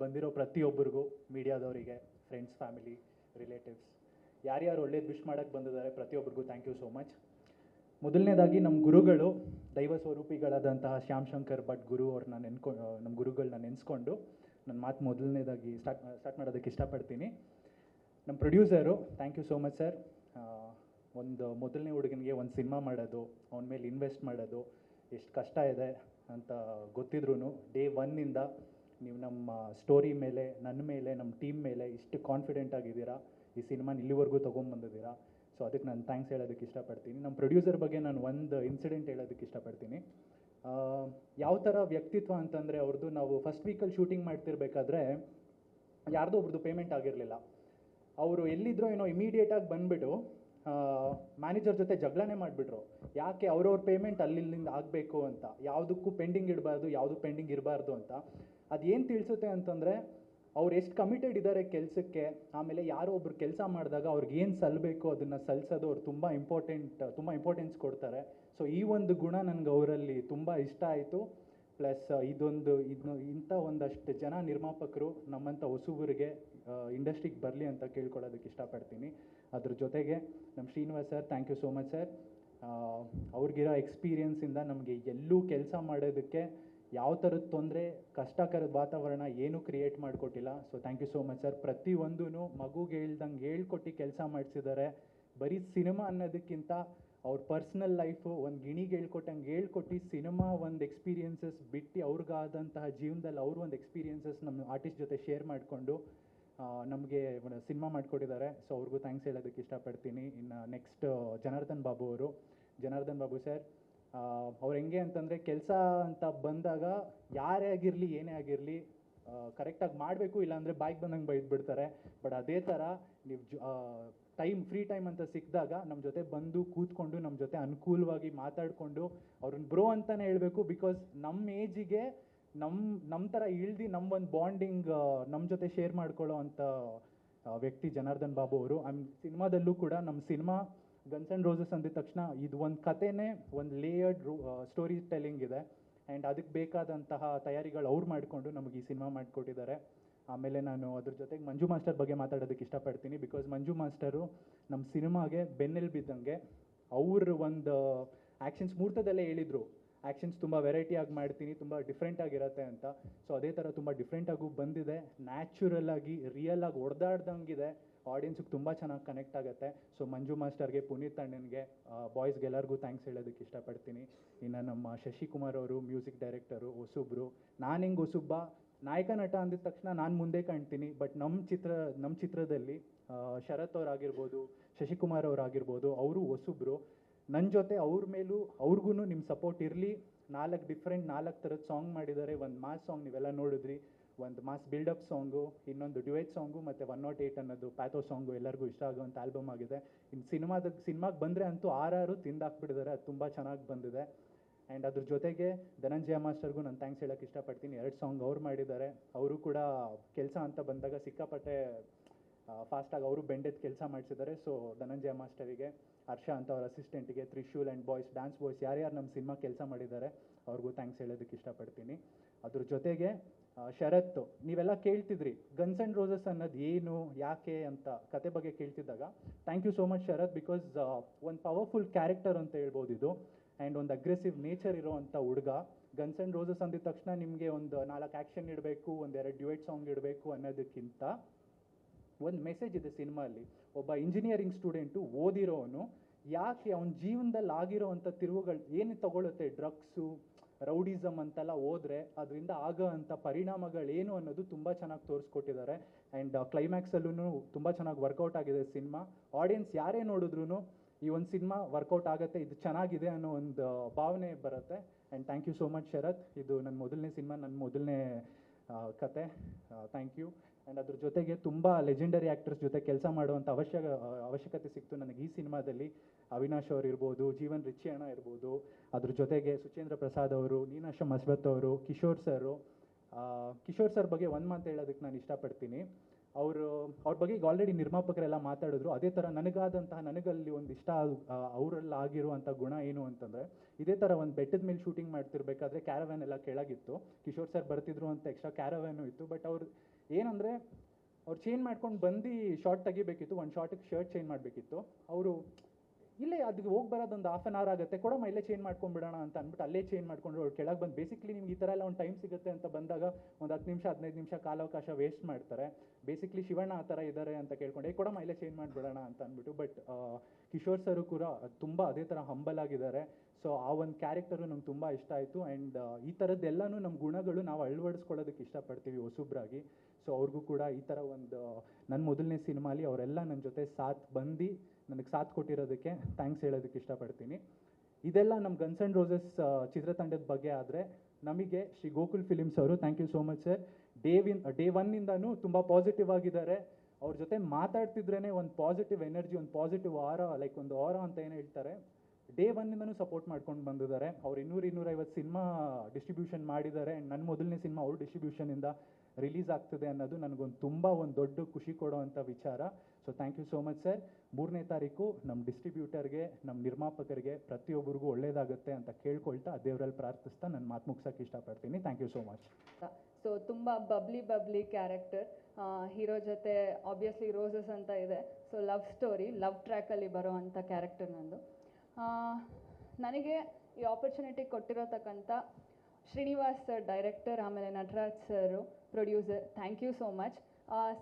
ಬಂದಿರೋ ಪ್ರತಿಯೊಬ್ಬರಿಗೂ, ಮೀಡಿಯಾದವರಿಗೆ, friends, family, relatives, ಯಾರ್ಯಾರು ಒಳ್ಳೇದು ವಿಶ್ ಮಾಡೋಕ್ಕೆ ಬಂದಿದ್ದಾರೆ ಪ್ರತಿಯೊಬ್ಬರಿಗೂ ಥ್ಯಾಂಕ್ ಯು ಸೋ ಮಚ್. ಮೊದಲನೇದಾಗಿ ನಮ್ಮ ಗುರುಗಳು, ದೈವ ಸ್ವರೂಪಿಗಳಾದಂತಹ ಶ್ಯಾಮ್ ಶಂಕರ್ ಭಟ್ ಗುರು ಅವ್ರನ್ನ ನಮ್ಮ ಗುರುಗಳನ್ನ ನೆನೆಸ್ಕೊಂಡು ನನ್ನ ಮಾತು ಮೊದಲನೇದಾಗಿ ಸ್ಟಾರ್ಟ್ ಮಾಡೋದಕ್ಕೆ ಇಷ್ಟಪಡ್ತೀನಿ. ನಮ್ಮ producer, thank you so much sir. ಒಂದು ಮೊದಲನೇ ಹುಡುಗನಿಗೆ ಒಂದು ಸಿನಿಮಾ ಮಾಡೋದು, ಅವನ ಮೇಲೆ ಇನ್ವೆಸ್ಟ್ ಮಾಡೋದು ಎಷ್ಟು ಕಷ್ಟ ಇದೆ ಅಂತ ಗೊತ್ತಿದ್ರೂ ಡೇ ಒನ್ನಿಂದ ನೀವು ನಮ್ಮ ಸ್ಟೋರಿ ಮೇಲೆ, ನನ್ನ ಮೇಲೆ, ನಮ್ಮ ಟೀಮ್ ಮೇಲೆ ಇಷ್ಟು ಕಾನ್ಫಿಡೆಂಟ್ ಆಗಿದ್ದೀರಾ, ಈ ಸಿನಿಮಾನ ಇಲ್ಲಿವರೆಗೂ ತೊಗೊಂಬಂದಿದ್ದೀರಾ. ಸೊ ಅದಕ್ಕೆ ನಾನು ಥ್ಯಾಂಕ್ಸ್ ಹೇಳೋದಕ್ಕೆ ಇಷ್ಟಪಡ್ತೀನಿ. ನಮ್ಮ ಪ್ರೊಡ್ಯೂಸರ್ ಬಗ್ಗೆ ನಾನು ಒಂದು ಇನ್ಸಿಡೆಂಟ್ ಹೇಳೋದಕ್ಕೆ ಇಷ್ಟಪಡ್ತೀನಿ. ಯಾವ ಥರ ವ್ಯಕ್ತಿತ್ವ ಅಂತಂದರೆ ಅವ್ರದ್ದು, ನಾವು ಫಸ್ಟ್ ವೀಕಲ್ಲಿ ಶೂಟಿಂಗ್ ಮಾಡ್ತಿರ್ಬೇಕಾದ್ರೆ ಯಾರ್ದೋ ಒಬ್ರದ್ದು ಪೇಮೆಂಟ್ ಆಗಿರಲಿಲ್ಲ. ಅವರು ಎಲ್ಲಿದ್ರೋ ಏನೋ ಇಮಿಡಿಯೇಟಾಗಿ ಬಂದುಬಿಟ್ಟು ಮ್ಯಾನೇಜರ್ ಜೊತೆ ಜಗಳನೇ ಮಾಡಿಬಿಟ್ರು. ಯಾಕೆ ಅವ್ರವ್ರ ಪೇಮೆಂಟ್ ಅಲ್ಲಿಂದ ಆಗಬೇಕು ಅಂತ, ಯಾವುದಕ್ಕೂ ಪೆಂಡಿಂಗ್ ಇಡಬಾರ್ದು, ಯಾವುದು ಪೆಂಡಿಂಗ್ ಇರಬಾರ್ದು ಅಂತ. ಅದೇನು ತಿಳಿಸುತ್ತೆ ಅಂತಂದರೆ ಅವ್ರು ಎಷ್ಟು ಕಮಿಟೆಡ್ ಇದ್ದಾರೆ ಕೆಲಸಕ್ಕೆ. ಆಮೇಲೆ ಯಾರೋ ಒಬ್ರು ಕೆಲಸ ಮಾಡಿದಾಗ ಅವ್ರಿಗೆ ಏನು ಸಲ್ಲಬೇಕು ಅದನ್ನು ಸಲ್ಲಿಸೋದು ಅವ್ರು ತುಂಬ ಇಂಪಾರ್ಟೆನ್ಸ್ ಕೊಡ್ತಾರೆ. ಸೊ ಈ ಒಂದು ಗುಣ ನನಗೆ ಅವರಲ್ಲಿ ತುಂಬ ಇಷ್ಟ ಆಯಿತು. ಪ್ಲಸ್ ಇಂಥ ಒಂದಷ್ಟು ಜನ ನಿರ್ಮಾಪಕರು ನಮ್ಮಂಥ ಹೊಸಬರಿಗೆ ಇಂಡಸ್ಟ್ರಿಗೆ ಬರಲಿ ಅಂತ ಕೇಳ್ಕೊಳ್ಳೋದಕ್ಕೆ ಇಷ್ಟಪಡ್ತೀನಿ. ಅದ್ರ ಜೊತೆಗೆ ನಮ್ಮ Srinivas sir, thank you so much sir. ಅವ್ರಿಗಿರೋ ಎಕ್ಸ್ಪೀರಿಯನ್ಸಿಂದ ನಮಗೆ ಎಲ್ಲೂ ಕೆಲಸ ಮಾಡೋದಕ್ಕೆ ಯಾವ ಥರದ ತೊಂದರೆ, ಕಷ್ಟಕರದ ವಾತಾವರಣ ಏನೂ ಕ್ರಿಯೇಟ್ ಮಾಡಿಕೊಟ್ಟಿಲ್ಲ. So thank you so much sir. ಪ್ರತಿಯೊಂದೂ ಮಗುಗೆ ಹೇಳ್ಕೊಟ್ಟು ಕೆಲಸ ಮಾಡಿಸಿದ್ದಾರೆ. ಬರೀ ಸಿನಿಮಾ ಅನ್ನೋದಕ್ಕಿಂತ ಅವ್ರ ಪರ್ಸ್ನಲ್ ಲೈಫು ಒಂದು ಗಿಣಿಗೆ ಹೇಳ್ಕೊಟ್ಟು ಸಿನಿಮಾ ಒಂದು ಎಕ್ಸ್ಪೀರಿಯನ್ಸಸ್ ಬಿಟ್ಟು ಅವ್ರಿಗಾದಂತಹ ಜೀವನದಲ್ಲಿ ಅವರು ಒಂದು ಎಕ್ಸ್ಪೀರಿಯನ್ಸಸ್ ನಮ್ಮ ಆರ್ಟಿಸ್ಟ್ ಜೊತೆ ಶೇರ್ ಮಾಡಿಕೊಂಡು ನಮಗೆ ಸಿನಿಮಾ ಮಾಡಿಕೊಟ್ಟಿದ್ದಾರೆ. ಸೊ ಅವ್ರಿಗೂ ಥ್ಯಾಂಕ್ಸ್ ಹೇಳೋದಕ್ಕೆ ಇಷ್ಟಪಡ್ತೀನಿ. ಇನ್ನು ನೆಕ್ಸ್ಟ್ ಜನಾರ್ದನ್ ಬಾಬು ಸರ್, ಅವ್ರು ಹೆಂಗೆ ಅಂತಂದರೆ ಕೆಲಸ ಅಂತ ಬಂದಾಗ ಯಾರೇ ಆಗಿರಲಿ ಏನೇ ಆಗಿರಲಿ ಕರೆಕ್ಟಾಗಿ ಮಾಡಬೇಕು, ಇಲ್ಲಾಂದರೆ ಬಾಯ್ಗೆ ಬಂದಂಗೆ ಬೈದ್ಬಿಡ್ತಾರೆ. ಬಟ್ ಅದೇ ಥರ ನೀವು ಫ್ರೀ ಟೈಮ್ ಅಂತ ಸಿಕ್ಕಿದಾಗ ನಮ್ಮ ಜೊತೆ ಬಂದು ಕೂತ್ಕೊಂಡು ನಮ್ಮ ಜೊತೆ ಅನುಕೂಲವಾಗಿ ಮಾತಾಡಿಕೊಂಡು ಅವ್ರನ್ನ ಬ್ರೋ ಅಂತಲೇ ಹೇಳಬೇಕು. ಬಿಕಾಸ್ ನಮ್ಮ ಏಜಿಗೆ ನಮ್ಮ ಥರ ಇಳ್ದು ನಮ್ಮ ಒಂದು ಬಾಂಡಿಂಗ್ ನಮ್ಮ ಜೊತೆ ಶೇರ್ ಮಾಡ್ಕೊಳ್ಳೋ ಅಂಥ ವ್ಯಕ್ತಿ ಜನಾರ್ದನ್ ಬಾಬು ಅವರು. ಸಿನಿಮಾದಲ್ಲೂ ಕೂಡ ನಮ್ಮ ಸಿನಿಮಾ ಗನ್ಸ್ ಆ್ಯಂಡ್ ರೋಸಸ್ ಅಂದಿದ ತಕ್ಷಣ ಇದು ಒಂದು ಕಥೆನೇ ಒಂದು ಲೇಯರ್ಡ್ ಸ್ಟೋರಿ ಟೆಲ್ಲಿಂಗ್ ಇದೆ. ಆ್ಯಂಡ್ ಅದಕ್ಕೆ ಬೇಕಾದಂತಹ ತಯಾರಿಗಳು ಅವ್ರು ಮಾಡಿಕೊಂಡು ನಮಗೆ ಈ ಸಿನಿಮಾ ಮಾಡಿಕೊಟ್ಟಿದ್ದಾರೆ. ಆಮೇಲೆ ನಾನು ಅದ್ರ ಜೊತೆಗೆ ಮಂಜು ಮಾಸ್ಟರ್ ಬಗ್ಗೆ ಮಾತಾಡೋದಕ್ಕೆ ಇಷ್ಟಪಡ್ತೀನಿ. ಬಿಕಾಸ್ ಮಂಜು ಮಾಸ್ಟರು ನಮ್ಮ ಸಿನಿಮಾಗೆ ಬೆನ್ನೆಲುಬಿದ್ದಂಗೆ. ಅವರು ಒಂದು ಆ್ಯಕ್ಷನ್ಸ್ ಮುಹೂರ್ತದಲ್ಲೇ ಹೇಳಿದರು, ಆ್ಯಕ್ಷನ್ಸ್ ತುಂಬ ವೆರೈಟಿಯಾಗಿ ಮಾಡ್ತೀನಿ, ತುಂಬ ಡಿಫ್ರೆಂಟಾಗಿರುತ್ತೆ ಅಂತ. ಸೊ ಅದೇ ಥರ ತುಂಬ ಡಿಫ್ರೆಂಟಾಗೂ ಬಂದಿದೆ. ನ್ಯಾಚುರಲ್ಲಾಗಿ ರಿಯಲಾಗಿ ಹೊಡೆದಾಡ್ದಂಗಿದೆ. ಆಡಿಯನ್ಸಿಗೆ ತುಂಬ ಚೆನ್ನಾಗಿ ಕನೆಕ್ಟ್ ಆಗುತ್ತೆ. ಸೊ ಮಂಜು ಮಾಸ್ಟರ್ಗೆ, ಪುನೀತ್ ಅಣ್ಣನಿಗೆ, ಬಾಯ್ಸ್ಗೆ ಎಲ್ಲರಿಗೂ ಥ್ಯಾಂಕ್ಸ್ ಹೇಳೋದಕ್ಕೆ ಇಷ್ಟಪಡ್ತೀನಿ. ಇನ್ನು ನಮ್ಮ ಶಶಿಕುಮಾರ್ ಅವರು ಮ್ಯೂಸಿಕ್ ಡೈರೆಕ್ಟರು, ಹೊಸಬ್ರು. ನಾನು ಹೆಂಗೆ ಹೊಸಬ್ಬ, ನಾಯಕ ನಟ ಅಂದಿದ ತಕ್ಷಣ ನಾನು ಮುಂದೆ ಕಾಣ್ತೀನಿ. ಬಟ್ ನಮ್ಮ ಚಿತ್ರದಲ್ಲಿ ಶರತ್ ಅವರಾಗಿರ್ಬೋದು, ಶಶಿಕುಮಾರ್ ಅವರಾಗಿರ್ಬೋದು, ಅವರು ಹೊಸಬ್ರು. ನನ್ನ ಜೊತೆ ಅವ್ರಿಗೂ ನಿಮ್ಮ ಸಪೋರ್ಟ್ ಇರಲಿ. 4 ಥರದ ಸಾಂಗ್ ಮಾಡಿದ್ದಾರೆ. ಒಂದು ಮಾಸ್ ಸಾಂಗ್ ನೀವೆಲ್ಲ ನೋಡಿದ್ರಿ, ಒಂದು ಮಾಸ್ ಬಿಲ್ಡಪ್ ಸಾಂಗು, ಇನ್ನೊಂದು ಡ್ಯುಯೆಟ್ ಸಾಂಗು, ಮತ್ತು 108 ಅನ್ನೋದು ಪ್ಯಾಥೋ ಸಾಂಗು ಎಲ್ಲರಿಗೂ ಇಷ್ಟ ಆಗುವಂಥ ಆಲ್ಬಮ್ ಆಗಿದೆ. ಇನ್ನು ಸಿನಿಮಾಗೆ ಬಂದರೆ ಅಂತೂ ಆರಾರು ತಿಂದಾಕ್ಬಿಟ್ಟಿದ್ದಾರೆ. ಅದು ತುಂಬ ಚೆನ್ನಾಗಿ ಬಂದಿದೆ. ಆ್ಯಂಡ್ ಅದ್ರ ಜೊತೆಗೆ ಧನಂಜಯ ಮಾಸ್ಟರ್ಗೂ ನಾನು ಥ್ಯಾಂಕ್ಸ್ ಹೇಳೋಕ್ಕೆ ಇಷ್ಟಪಡ್ತೀನಿ. 2 ಸಾಂಗ್ ಅವ್ರು ಮಾಡಿದ್ದಾರೆ. ಅವರು ಕೂಡ ಕೆಲಸ ಅಂತ ಬಂದಾಗ ಸಿಕ್ಕಾಪಟ್ಟೆ ಫಾಸ್ಟಾಗಿ ಅವರು ಬೆಂಡೆದ್ದು ಕೆಲಸ ಮಾಡಿಸಿದ್ದಾರೆ. ಸೊ ಧನಂಜಯ ಮಾಸ್ಟರಿಗೆ, ಹರ್ಷ ಅಂತ ಅವ್ರ ಅಸಿಸ್ಟೆಂಟಿಗೆ, ತ್ರಿಶೂಲ್ ಆ್ಯಂಡ್ ಡ್ಯಾನ್ಸ್ ಬಾಯ್ಸ್ ಯಾರ್ಯಾರು ನಮ್ಮ ಸಿನಿಮಾ ಕೆಲಸ ಮಾಡಿದ್ದಾರೆ ಅವ್ರಿಗೂ ಥ್ಯಾಂಕ್ಸ್ ಹೇಳೋದಕ್ಕೆ ಇಷ್ಟಪಡ್ತೀನಿ. ಅದ್ರ ಜೊತೆಗೆ ಶರತ್, ನೀವೆಲ್ಲ ಕೇಳ್ತಿದ್ರಿ ಗನ್ಸ್ ಆ್ಯಂಡ್ ರೋಸಸ್ ಅನ್ನೋದು ಏನು, ಯಾಕೆ ಅಂತ ಕತೆ ಬಗ್ಗೆ ಕೇಳ್ತಿದ್ದಾಗ, thank you so much Sharath. Because ಒಂದು ಪವರ್ಫುಲ್ ಕ್ಯಾರೆಕ್ಟರ್ ಅಂತ ಹೇಳ್ಬೋದು ಇದು. ಆ್ಯಂಡ್ ಒಂದು ಅಗ್ರೆಸಿವ್ ನೇಚರ್ ಇರೋವಂಥ ಹುಡುಗ. ಗನ್ಸ್ ಆ್ಯಂಡ್ ರೋಸಸ್ ಅಂದಿದ ತಕ್ಷಣ ನಿಮಗೆ ಒಂದು 4 ಆ್ಯಕ್ಷನ್ ಇಡಬೇಕು, 1-2 ಡ್ಯುಯೆಟ್ ಸಾಂಗ್ ಇಡಬೇಕು ಅನ್ನೋದಕ್ಕಿಂತ ಒಂದು ಮೆಸೇಜ್ ಇದೆ ಸಿನಿಮಾಲ್ಲಿ. ಒಬ್ಬ ಇಂಜಿನಿಯರಿಂಗ್ ಸ್ಟೂಡೆಂಟು ಓದಿರೋನು ಯಾಕೆ ಅವನ ಜೀವನದಲ್ಲಿ ಆಗಿರೋ ಅಂಥ ತಿರುವುಗಳು ಏನು ತಗೊಳುತ್ತೆ, ಡ್ರಗ್ಸು, ರೌಡಿಸಮ್ ಅಂತೆಲ್ಲ ಹೋದರೆ ಅದರಿಂದ ಆಗೋ ಅಂಥ ಪರಿಣಾಮಗಳೇನು ಅನ್ನೋದು ತುಂಬ ಚೆನ್ನಾಗಿ ತೋರಿಸ್ಕೊಟ್ಟಿದ್ದಾರೆ. ಆ್ಯಂಡ್ ಕ್ಲೈಮ್ಯಾಕ್ಸಲ್ಲೂ ತುಂಬ ಚೆನ್ನಾಗಿ ವರ್ಕೌಟ್ ಆಗಿದೆ ಸಿನಿಮಾ. ಆಡಿಯನ್ಸ್ ಯಾರೇ ನೋಡಿದ್ರೂ ಈ ಒಂದು ಸಿನಿಮಾ ವರ್ಕೌಟ್ ಆಗುತ್ತೆ, ಇದು ಚೆನ್ನಾಗಿದೆ ಅನ್ನೋ ಒಂದು ಭಾವನೆ ಬರುತ್ತೆ. And thank you so much Sharath. ಇದು ನನ್ನ ಮೊದಲನೇ ಸಿನಿಮಾ, ನನ್ನ ಮೊದಲನೇ ಕತೆ. Thank you. ಆ್ಯಂಡ್ ಅದ್ರ ಜೊತೆಗೆ ತುಂಬ ಲೆಜೆಂಡರಿ ಆ್ಯಕ್ಟರ್ಸ್ ಜೊತೆ ಕೆಲಸ ಮಾಡುವಂಥ ಅವಶ್ಯಕತೆ ಸಿಕ್ತು ನನಗೆ ಈ ಸಿನಿಮಾದಲ್ಲಿ. ಅವಿನಾಶ್ ಅವರು ಇರ್ಬೋದು, ಜೀವನ್ ರಿಚಿ ಅಣ್ಣ ಇರ್ಬೋದು, ಅದ್ರ ಜೊತೆಗೆ ಸುಚೇಂದ್ರ ಪ್ರಸಾದ್ ಅವರು, ನೀನಾಶಮ್ ಅಶ್ವಥ್ ಅವರು, ಕಿಶೋರ್ ಸರ್ ಬಗ್ಗೆ ಒಂದು ಮಾತು ಹೇಳೋದಕ್ಕೆ ನಾನು ಇಷ್ಟಪಡ್ತೀನಿ. ಅವ್ರ ಬಗ್ಗೆ ಈಗ ಆಲ್ರೆಡಿ ನಿರ್ಮಾಪಕರೆಲ್ಲ ಮಾತಾಡಿದ್ರು. ಅದೇ ಥರ ನನಗಲ್ಲಿ ಒಂದು ಇಷ್ಟ ಅವರಲ್ಲಿ ಆಗಿರುವಂಥ ಗುಣ ಏನು ಅಂತಂದರೆ, ಇದೇ ಥರ ಒಂದು ಬೆಟ್ಟದ ಮೇಲೆ ಶೂಟಿಂಗ್ ಮಾಡ್ತಿರ್ಬೇಕಾದ್ರೆ ಕ್ಯಾರವ್ಯಾನ್ ಎಲ್ಲ ಕೆಳಗಿತ್ತು. ಕಿಶೋರ್ ಸರ್ ಬರ್ತಿದ್ರು ಅಂತ ಎಕ್ಸ್ಟ್ರಾ ಕ್ಯಾರವ್ಯಾನು ಇತ್ತು. ಬಟ್ ಅವ್ರು ಏನಂದರೆ ಅವ್ರು ಚೇಂಜ್ ಮಾಡ್ಕೊಂಡು ಬಂದು ಶಾರ್ಟ್ ತೆಗಿಬೇಕಿತ್ತು, ಒಂದು ಶಾರ್ಟಿಗೆ ಶರ್ಟ್ ಚೇಂಜ್ ಮಾಡಬೇಕಿತ್ತು. ಅವರು ಇಲ್ಲೇ ಅದಕ್ಕೆ ಹೋಗಿ ಬರೋದೊಂದು ಹಾಫ್ ಆನ್ ಅವರ್ ಆಗುತ್ತೆ, ಕೊಡಮ್ಮ ಇಲ್ಲೇ ಚೇಂಜ್ ಮಾಡ್ಕೊಂಡ್ಬಿಡೋಣ ಅಂತ ಅಂದ್ಬಿಟ್ಟು ಅಲ್ಲೇ ಚೇಂಜ್ ಮಾಡ್ಕೊಂಡು ಅವ್ರು ಕೆಳಗೆ ಬಂದು ಬೇಸಿಕ್ಲಿ ನಿಮ್ಗೆ ಈ ಥರ ಎಲ್ಲ ಒಂದು ಟೈಮ್ ಸಿಗುತ್ತೆ ಅಂತ ಬಂದಾಗ ಒಂದು 10 ನಿಮಿಷ 15 ನಿಮಿಷ ಕಾಲಾವಕಾಶ ವೇಸ್ಟ್ ಮಾಡ್ತಾರೆ. ಬೇಸಿಕ್ಲಿ ಶಿವಣ್ಣ ಆ ಥರ ಇದ್ದಾರೆ ಅಂತ ಕೇಳ್ಕೊಂಡು ಕೊಡಮ್ಮ ಇಲ್ಲೇ ಚೇಂಜ್ ಮಾಡಿಬಿಡೋಣ ಅಂತ ಅಂದ್ಬಿಟ್ಟು. ಬಟ್ ಕಿಶೋರ್ ಸರು ಕೂಡ ತುಂಬ ಅದೇ ಥರ ಹಂಬಲ್ ಆಗಿದ್ದಾರೆ. ಸೊ ಆ ಒಂದು ಕ್ಯಾರೆಕ್ಟರು ನಮ್ಗೆ ತುಂಬ ಇಷ್ಟ ಆಯಿತು. ಆ್ಯಂಡ್ ಈ ಥರದ್ದೆಲ್ಲನೂ ನಮ್ಮ ಗುಣಗಳು ನಾವು ಅಳವಡಿಸ್ಕೊಳ್ಳೋದಕ್ಕೆ ಇಷ್ಟಪಡ್ತೀವಿ ಹೊಸಬ್ರಾಗಿ. ಸೊ ಅವ್ರಿಗೂ ಕೂಡ ಈ ಥರ ಒಂದು ನನ್ನ ಮೊದಲನೇ ಸಿನಿಮಾಲಿ ಅವರೆಲ್ಲ ನನ್ನ ಜೊತೆ ಸಾಥ್ ಬಂದು ನನಗೆ ಸಾಥ್ ಕೊಟ್ಟಿರೋದಕ್ಕೆ ಥ್ಯಾಂಕ್ಸ್ ಹೇಳೋದಕ್ಕೆ ಇಷ್ಟಪಡ್ತೀನಿ. ಇದೆಲ್ಲ ನಮ್ಮ ಗನ್ಸ್ ಆ್ಯಂಡ್ ರೋಸಸ್ ಚಿತ್ರತಂಡದ ಬಗ್ಗೆ. ಆದರೆ ನಮಗೆ ಶ್ರೀ ಗೋಕುಲ್ ಫಿಲಿಮ್ಸ್ ಅವರು thank you so much sir. Day ಒನ್ನಿಂದನೂ ತುಂಬ ಪಾಸಿಟಿವ್ ಆಗಿದ್ದಾರೆ. ಅವ್ರ ಜೊತೆ ಮಾತಾಡ್ತಿದ್ರೇ ಒಂದು ಪಾಸಿಟಿವ್ ಎನರ್ಜಿ, ಒಂದು ಪಾಸಿಟಿವ್ ಲೈಕ್ ಒಂದು ಅಂತ ಏನು ಹೇಳ್ತಾರೆ, ಡೇ ಒನ್ನಿಂದನೂ ಸಪೋರ್ಟ್ ಮಾಡ್ಕೊಂಡು ಬಂದಿದ್ದಾರೆ. ಅವ್ರು 200-250 ಸಿನಿಮಾ ಡಿಸ್ಟ್ರಿಬ್ಯೂಷನ್ ಮಾಡಿದ್ದಾರೆ. ಆ್ಯಂಡ್ ನನ್ನ ಮೊದಲನೇ ಸಿನಿಮಾ ಅವ್ರ ಡಿಸ್ಟ್ರಿಬ್ಯೂಷನಿಂದ ರಿಲೀಸ್ ಆಗ್ತದೆ ಅನ್ನೋದು ನನಗೊಂದು ತುಂಬ ಒಂದು ದೊಡ್ಡ ಖುಷಿ ಕೊಡೋವಂಥ ವಿಚಾರ. So thank you so much sir. 3ನೇ ತಾರೀಕು ನಮ್ಮ ಡಿಸ್ಟ್ರಿಬ್ಯೂಟರ್ಗೆ, ನಮ್ಮ ನಿರ್ಮಾಪಕರಿಗೆ ಪ್ರತಿಯೊಬ್ಬರಿಗೂ ಒಳ್ಳೇದಾಗುತ್ತೆ ಅಂತ ಕೇಳ್ಕೊಳ್ತಾ ದೇವರಲ್ಲಿ ಪ್ರಾರ್ಥಿಸ್ತಾ ನನ್ನ ಮಾತು ಮುಗ್ಸೋಕ್ಕೆ ಇಷ್ಟಪಡ್ತೀನಿ. Thank you so much. So ತುಂಬ ಬಬ್ಲಿ ಕ್ಯಾರೆಕ್ಟರ್. ಹೀರೋ ಜೊತೆ ಆಬ್ವಿಯಸ್ಲಿ ರೋಸಸ್ ಅಂತ ಇದೆ. ಸೊ ಲವ್ ಸ್ಟೋರಿ, ಲವ್ ಟ್ರ್ಯಾಕಲ್ಲಿ ಬರೋ ಅಂಥ ಕ್ಯಾರೆಕ್ಟರ್ ನಂದು. ನನಗೆ ಈ ಆಪರ್ಚುನಿಟಿ ಕೊಟ್ಟಿರೋತಕ್ಕಂಥ ಶ್ರೀನಿವಾಸ್ ಸರ್ ಡೈರೆಕ್ಟರ್, ಆಮೇಲೆ Nataraj sir producer, thank you so much.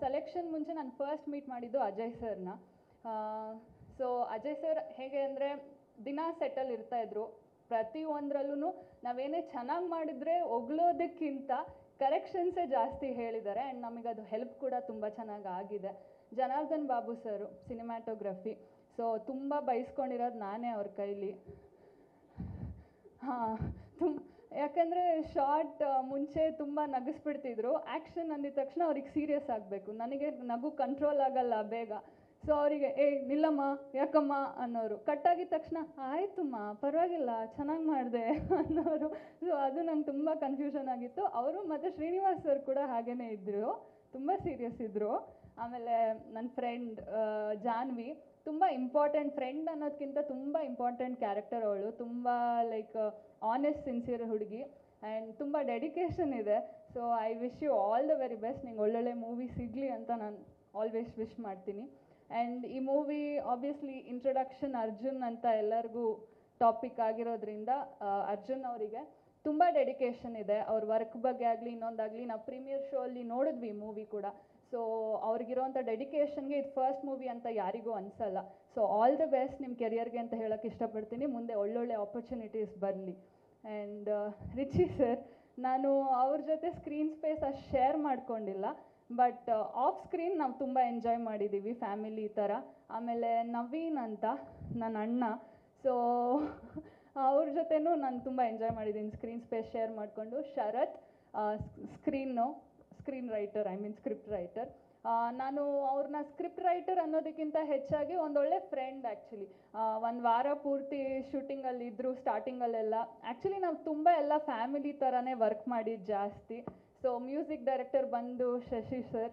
Selection ಮುಂಚೆ ನಾನು ಫಸ್ಟ್ ಮೀಟ್ ಮಾಡಿದ್ದು ಅಜಯ್ ಸರ್ನ. ಸೊ ಅಜಯ್ ಸರ್ ಹೇಗೆ ಅಂದರೆ ದಿನ ಸೆಟ್ಟಲ್ಲಿ ಇರ್ತಾಯಿದ್ರು. ಪ್ರತಿಯೊಂದರಲ್ಲೂ ನಾವೇನೇ ಚೆನ್ನಾಗಿ ಮಾಡಿದರೆ ಹೊಗಳೋದಕ್ಕಿಂತ ಕರೆಕ್ಷನ್ಸೇ ಜಾಸ್ತಿ ಹೇಳಿದ್ದಾರೆ. ಆ್ಯಂಡ್ ನಮಗದು ಹೆಲ್ಪ್ ಕೂಡ ತುಂಬ ಚೆನ್ನಾಗಿ ಆಗಿದೆ. ಜನಾರ್ದನ್ ಬಾಬು ಸರು ಸಿನಿಮ್ಯಾಟೋಗ್ರಫಿ. ಸೊ ತುಂಬ ಬಯಸ್ಕೊಂಡಿರೋದು ನಾನೇ ಅವ್ರ ಕೈಲಿ. ಯಾಕಂದರೆ ಶಾರ್ಟ್ ಮುಂಚೆ ತುಂಬ ನಗಿಸ್ಬಿಡ್ತಿದ್ರು. ಆ್ಯಕ್ಷನ್ ಅಂದಿದ ತಕ್ಷಣ ಅವ್ರಿಗೆ ಸೀರಿಯಸ್ ಆಗಬೇಕು. ನನಗೆ ನಗು ಕಂಟ್ರೋಲ್ ಆಗಲ್ಲ ಬೇಗ. ಸೊ ಅವರಿಗೆ ನಿಲ್ಲಮ್ಮ ಯಾಕಮ್ಮ ಅನ್ನೋರು. ಕಟ್ಟಾಗಿದ ತಕ್ಷಣ ಆಯ್ತಮ್ಮ ಪರವಾಗಿಲ್ಲ ಚೆನ್ನಾಗಿ ಮಾಡಿದೆ ಅನ್ನೋರು. ಸೊ ಅದು ನಂಗೆ ತುಂಬ ಕನ್ಫ್ಯೂಷನ್ ಆಗಿತ್ತು. ಅವರು ಮತ್ತು ಶ್ರೀನಿವಾಸ್ ಸರ್ ಕೂಡ ಹಾಗೇ ಇದ್ದರು, ತುಂಬ ಸೀರಿಯಸ್ ಇದ್ದರು. ಆಮೇಲೆ ನನ್ನ ಫ್ರೆಂಡ್ ಜಾನ್ವಿ ತುಂಬ ಇಂಪಾರ್ಟೆಂಟ್. ಫ್ರೆಂಡ್ ಅನ್ನೋದಕ್ಕಿಂತ ತುಂಬ ಇಂಪಾರ್ಟೆಂಟ್ ಕ್ಯಾರೆಕ್ಟರ್ ಅವಳು. ತುಂಬ ಲೈಕ್ ಆನೆಸ್ಟ್ ಸಿನ್ಸಿಯರ್ ಹುಡುಗಿ ಆ್ಯಂಡ್ ತುಂಬ ಡೆಡಿಕೇಶನ್ ಇದೆ. So I wish you all the very best. ನಿಂಗೆ ಒಳ್ಳೊಳ್ಳೆ ಮೂವಿ ಸಿಗಲಿ ಅಂತ ನಾನು ಆಲ್ವೇಸ್ ವಿಶ್ ಮಾಡ್ತೀನಿ. ಆ್ಯಂಡ್ ಈ ಮೂವಿ ಆಬ್ವಿಯಸ್ಲಿ ಇಂಟ್ರೊಡಕ್ಷನ್ ಅರ್ಜುನ್ ಅಂತ ಎಲ್ಲರಿಗೂ ಟಾಪಿಕ್ ಆಗಿರೋದ್ರಿಂದ ಅರ್ಜುನ್ ಅವರಿಗೆ ತುಂಬ ಡೆಡಿಕೇಶನ್ ಇದೆ. ಅವ್ರ ವರ್ಕ್ ಬಗ್ಗೆ ಆಗಲಿ ಇನ್ನೊಂದಾಗಲಿ ನಾವು ಪ್ರೀಮಿಯರ್ ಶೋ ಅಲ್ಲಿ ನೋಡಿದ್ವಿ ಮೂವಿ ಕೂಡ. ಸೊ ಅವ್ರಿಗಿರೋಂಥ ಡೆಡಿಕೇಶನ್ಗೆ ಇದು ಫಸ್ಟ್ ಮೂವಿ ಅಂತ ಯಾರಿಗೂ ಅನಿಸಲ್ಲ. ಸೊ ಆಲ್ ದ ಬೆಸ್ಟ್ ನಿಮ್ಮ ಕೆರಿಯರ್ಗೆ ಅಂತ ಹೇಳೋಕ್ಕೆ ಇಷ್ಟಪಡ್ತೀನಿ. ಮುಂದೆ ಒಳ್ಳೊಳ್ಳೆ ಆಪರ್ಚುನಿಟೀಸ್ ಬರಲಿ. ಆ್ಯಂಡ್ ರಿಚಿ ಸರ್, ನಾನು ಅವ್ರ ಜೊತೆ ಸ್ಕ್ರೀನ್ ಸ್ಪೇಸ್ ಅಷ್ಟು ಶೇರ್ ಮಾಡ್ಕೊಂಡಿಲ್ಲ, ಬಟ್ ಆಫ್ ಸ್ಕ್ರೀನ್ ನಾವು ತುಂಬ ಎಂಜಾಯ್ ಮಾಡಿದ್ದೀವಿ ಫ್ಯಾಮಿಲಿ ಥರ. ಆಮೇಲೆ ನವೀನ್ ಅಂತ ನನ್ನ ಅಣ್ಣ, ಸೊ ಅವ್ರ ಜೊತೆನೂ ನಾನು ತುಂಬ ಎಂಜಾಯ್ ಮಾಡಿದ್ದೀನಿ ಸ್ಕ್ರೀನ್ ಸ್ಪೇಸ್ ಶೇರ್ ಮಾಡಿಕೊಂಡು. ಶರತ್ ಸ್ಕ್ರೀನ್ ರೈಟರ್, ಸ್ಕ್ರಿಪ್ಟ್ ರೈಟರ್. ನಾನು ಅವ್ರನ್ನ ಸ್ಕ್ರಿಪ್ಟ್ ರೈಟರ್ ಅನ್ನೋದಕ್ಕಿಂತ ಹೆಚ್ಚಾಗಿ ಒಂದೊಳ್ಳೆ ಫ್ರೆಂಡ್. ಆ್ಯಕ್ಚುಲಿ 1 ವಾರ ಪೂರ್ತಿ ಶೂಟಿಂಗಲ್ಲಿ ಇದ್ದರು ಸ್ಟಾರ್ಟಿಂಗಲ್ಲೆಲ್ಲ. ಆ್ಯಕ್ಚುಲಿ ನಾವು ತುಂಬ ಎಲ್ಲ ಫ್ಯಾಮಿಲಿ ಥರನೇ ವರ್ಕ್ ಮಾಡಿದ್ದು ಜಾಸ್ತಿ. ಸೊ ಮ್ಯೂಸಿಕ್ ಡೈರೆಕ್ಟರ್ ಬಂದು ಶಶಿ ಸರ್.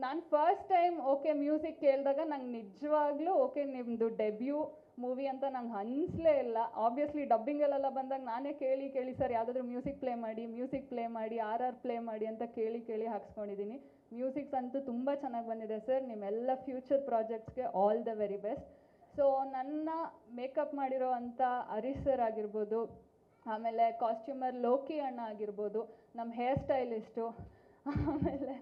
ನಾನು ಫಸ್ಟ್ ಟೈಮ್ ಓಕೆ ಮ್ಯೂಸಿಕ್ ಕೇಳಿದಾಗ ನಂಗೆ ನಿಜವಾಗ್ಲೂ ಓಕೆ ನಿಮ್ಮದು ಡೆಬ್ಯೂ ಮೂವಿ ಅಂತ ನಂಗೆ ಅನಿಸ್ಲೇ ಇಲ್ಲ. ಆಬ್ವಿಯಸ್ಲಿ ಡಬ್ಬಿಂಗಲ್ಲೆಲ್ಲ ಬಂದಾಗ ನಾನೇ ಕೇಳಿ ಸರ್ ಯಾವುದಾದ್ರೂ ಮ್ಯೂಸಿಕ್ ಪ್ಲೇ ಮಾಡಿ RR ಪ್ಲೇ ಮಾಡಿ ಅಂತ ಕೇಳಿ ಹಾಕ್ಸ್ಕೊಂಡಿದ್ದೀನಿ. ಮ್ಯೂಸಿಕ್ಸ್ ಅಂತೂ ತುಂಬ ಚೆನ್ನಾಗಿ ಬಂದಿದೆ ಸರ್. ನಿಮ್ಮೆಲ್ಲ ಫ್ಯೂಚರ್ ಪ್ರಾಜೆಕ್ಟ್ಸ್ಗೆ all the very best. So ನನ್ನ ಮೇಕಪ್ ಮಾಡಿರೋ ಅಂಥ ಹರೀಶ್ ಸರ್ ಆಗಿರ್ಬೋದು, ಆಮೇಲೆ ಕಾಸ್ಟ್ಯೂಮರ್ ಲೋಕಿ ಅಣ್ಣ ಆಗಿರ್ಬೋದು, ನಮ್ಮ ಹೇರ್ ಸ್ಟೈಲಿಸ್ಟು, ಆಮೇಲೆ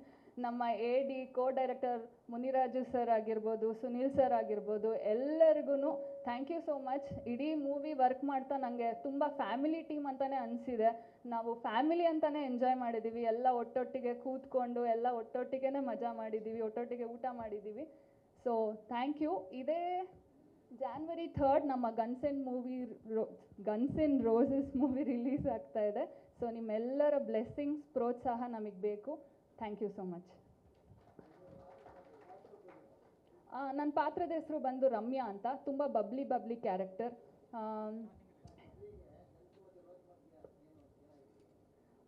ನಮ್ಮ AD ಡೈರೆಕ್ಟರ್ ಮುನಿರಾಜು ಸರ್ ಆಗಿರ್ಬೋದು, ಸುನೀಲ್ ಸರ್ ಆಗಿರ್ಬೋದು, ಎಲ್ಲರಿಗೂ ಥ್ಯಾಂಕ್ ಯು ಸೋ ಮಚ್. ಇಡೀ ಮೂವಿ ವರ್ಕ್ ಮಾಡ್ತಾ ನನಗೆ ತುಂಬ ಫ್ಯಾಮಿಲಿ ಟೀಮ್ ಅಂತಲೇ ಅನಿಸಿದೆ. ನಾವು ಫ್ಯಾಮಿಲಿ ಅಂತಲೇ ಎಂಜಾಯ್ ಮಾಡಿದ್ದೀವಿ. ಎಲ್ಲ ಒಟ್ಟೊಟ್ಟಿಗೆ ಕೂತ್ಕೊಂಡು ಎಲ್ಲ ಒಟ್ಟೊಟ್ಟಿಗೆ ಮಜಾ ಮಾಡಿದ್ದೀವಿ, ಒಟ್ಟೊಟ್ಟಿಗೆ ಊಟ ಮಾಡಿದ್ದೀವಿ. So thank you. ಇದೇ January 3rd ನಮ್ಮ guns and roses movie release ಆಗ್ತಾ ಇದೆ. ಸೊ ನಿಮ್ಮೆಲ್ಲರ ಬ್ಲೆಸ್ಸಿಂಗ್ಸ್, ಪ್ರೋತ್ಸಾಹ ನಮಗೆ ಬೇಕು. Thank you so much. ನನ್ನ ಪಾತ್ರದ ಹೆಸರು ಬಂದು ರಮ್ಯಾ ಅಂತ. ತುಂಬ ಬಬ್ಲಿ ಕ್ಯಾರೆಕ್ಟರ್.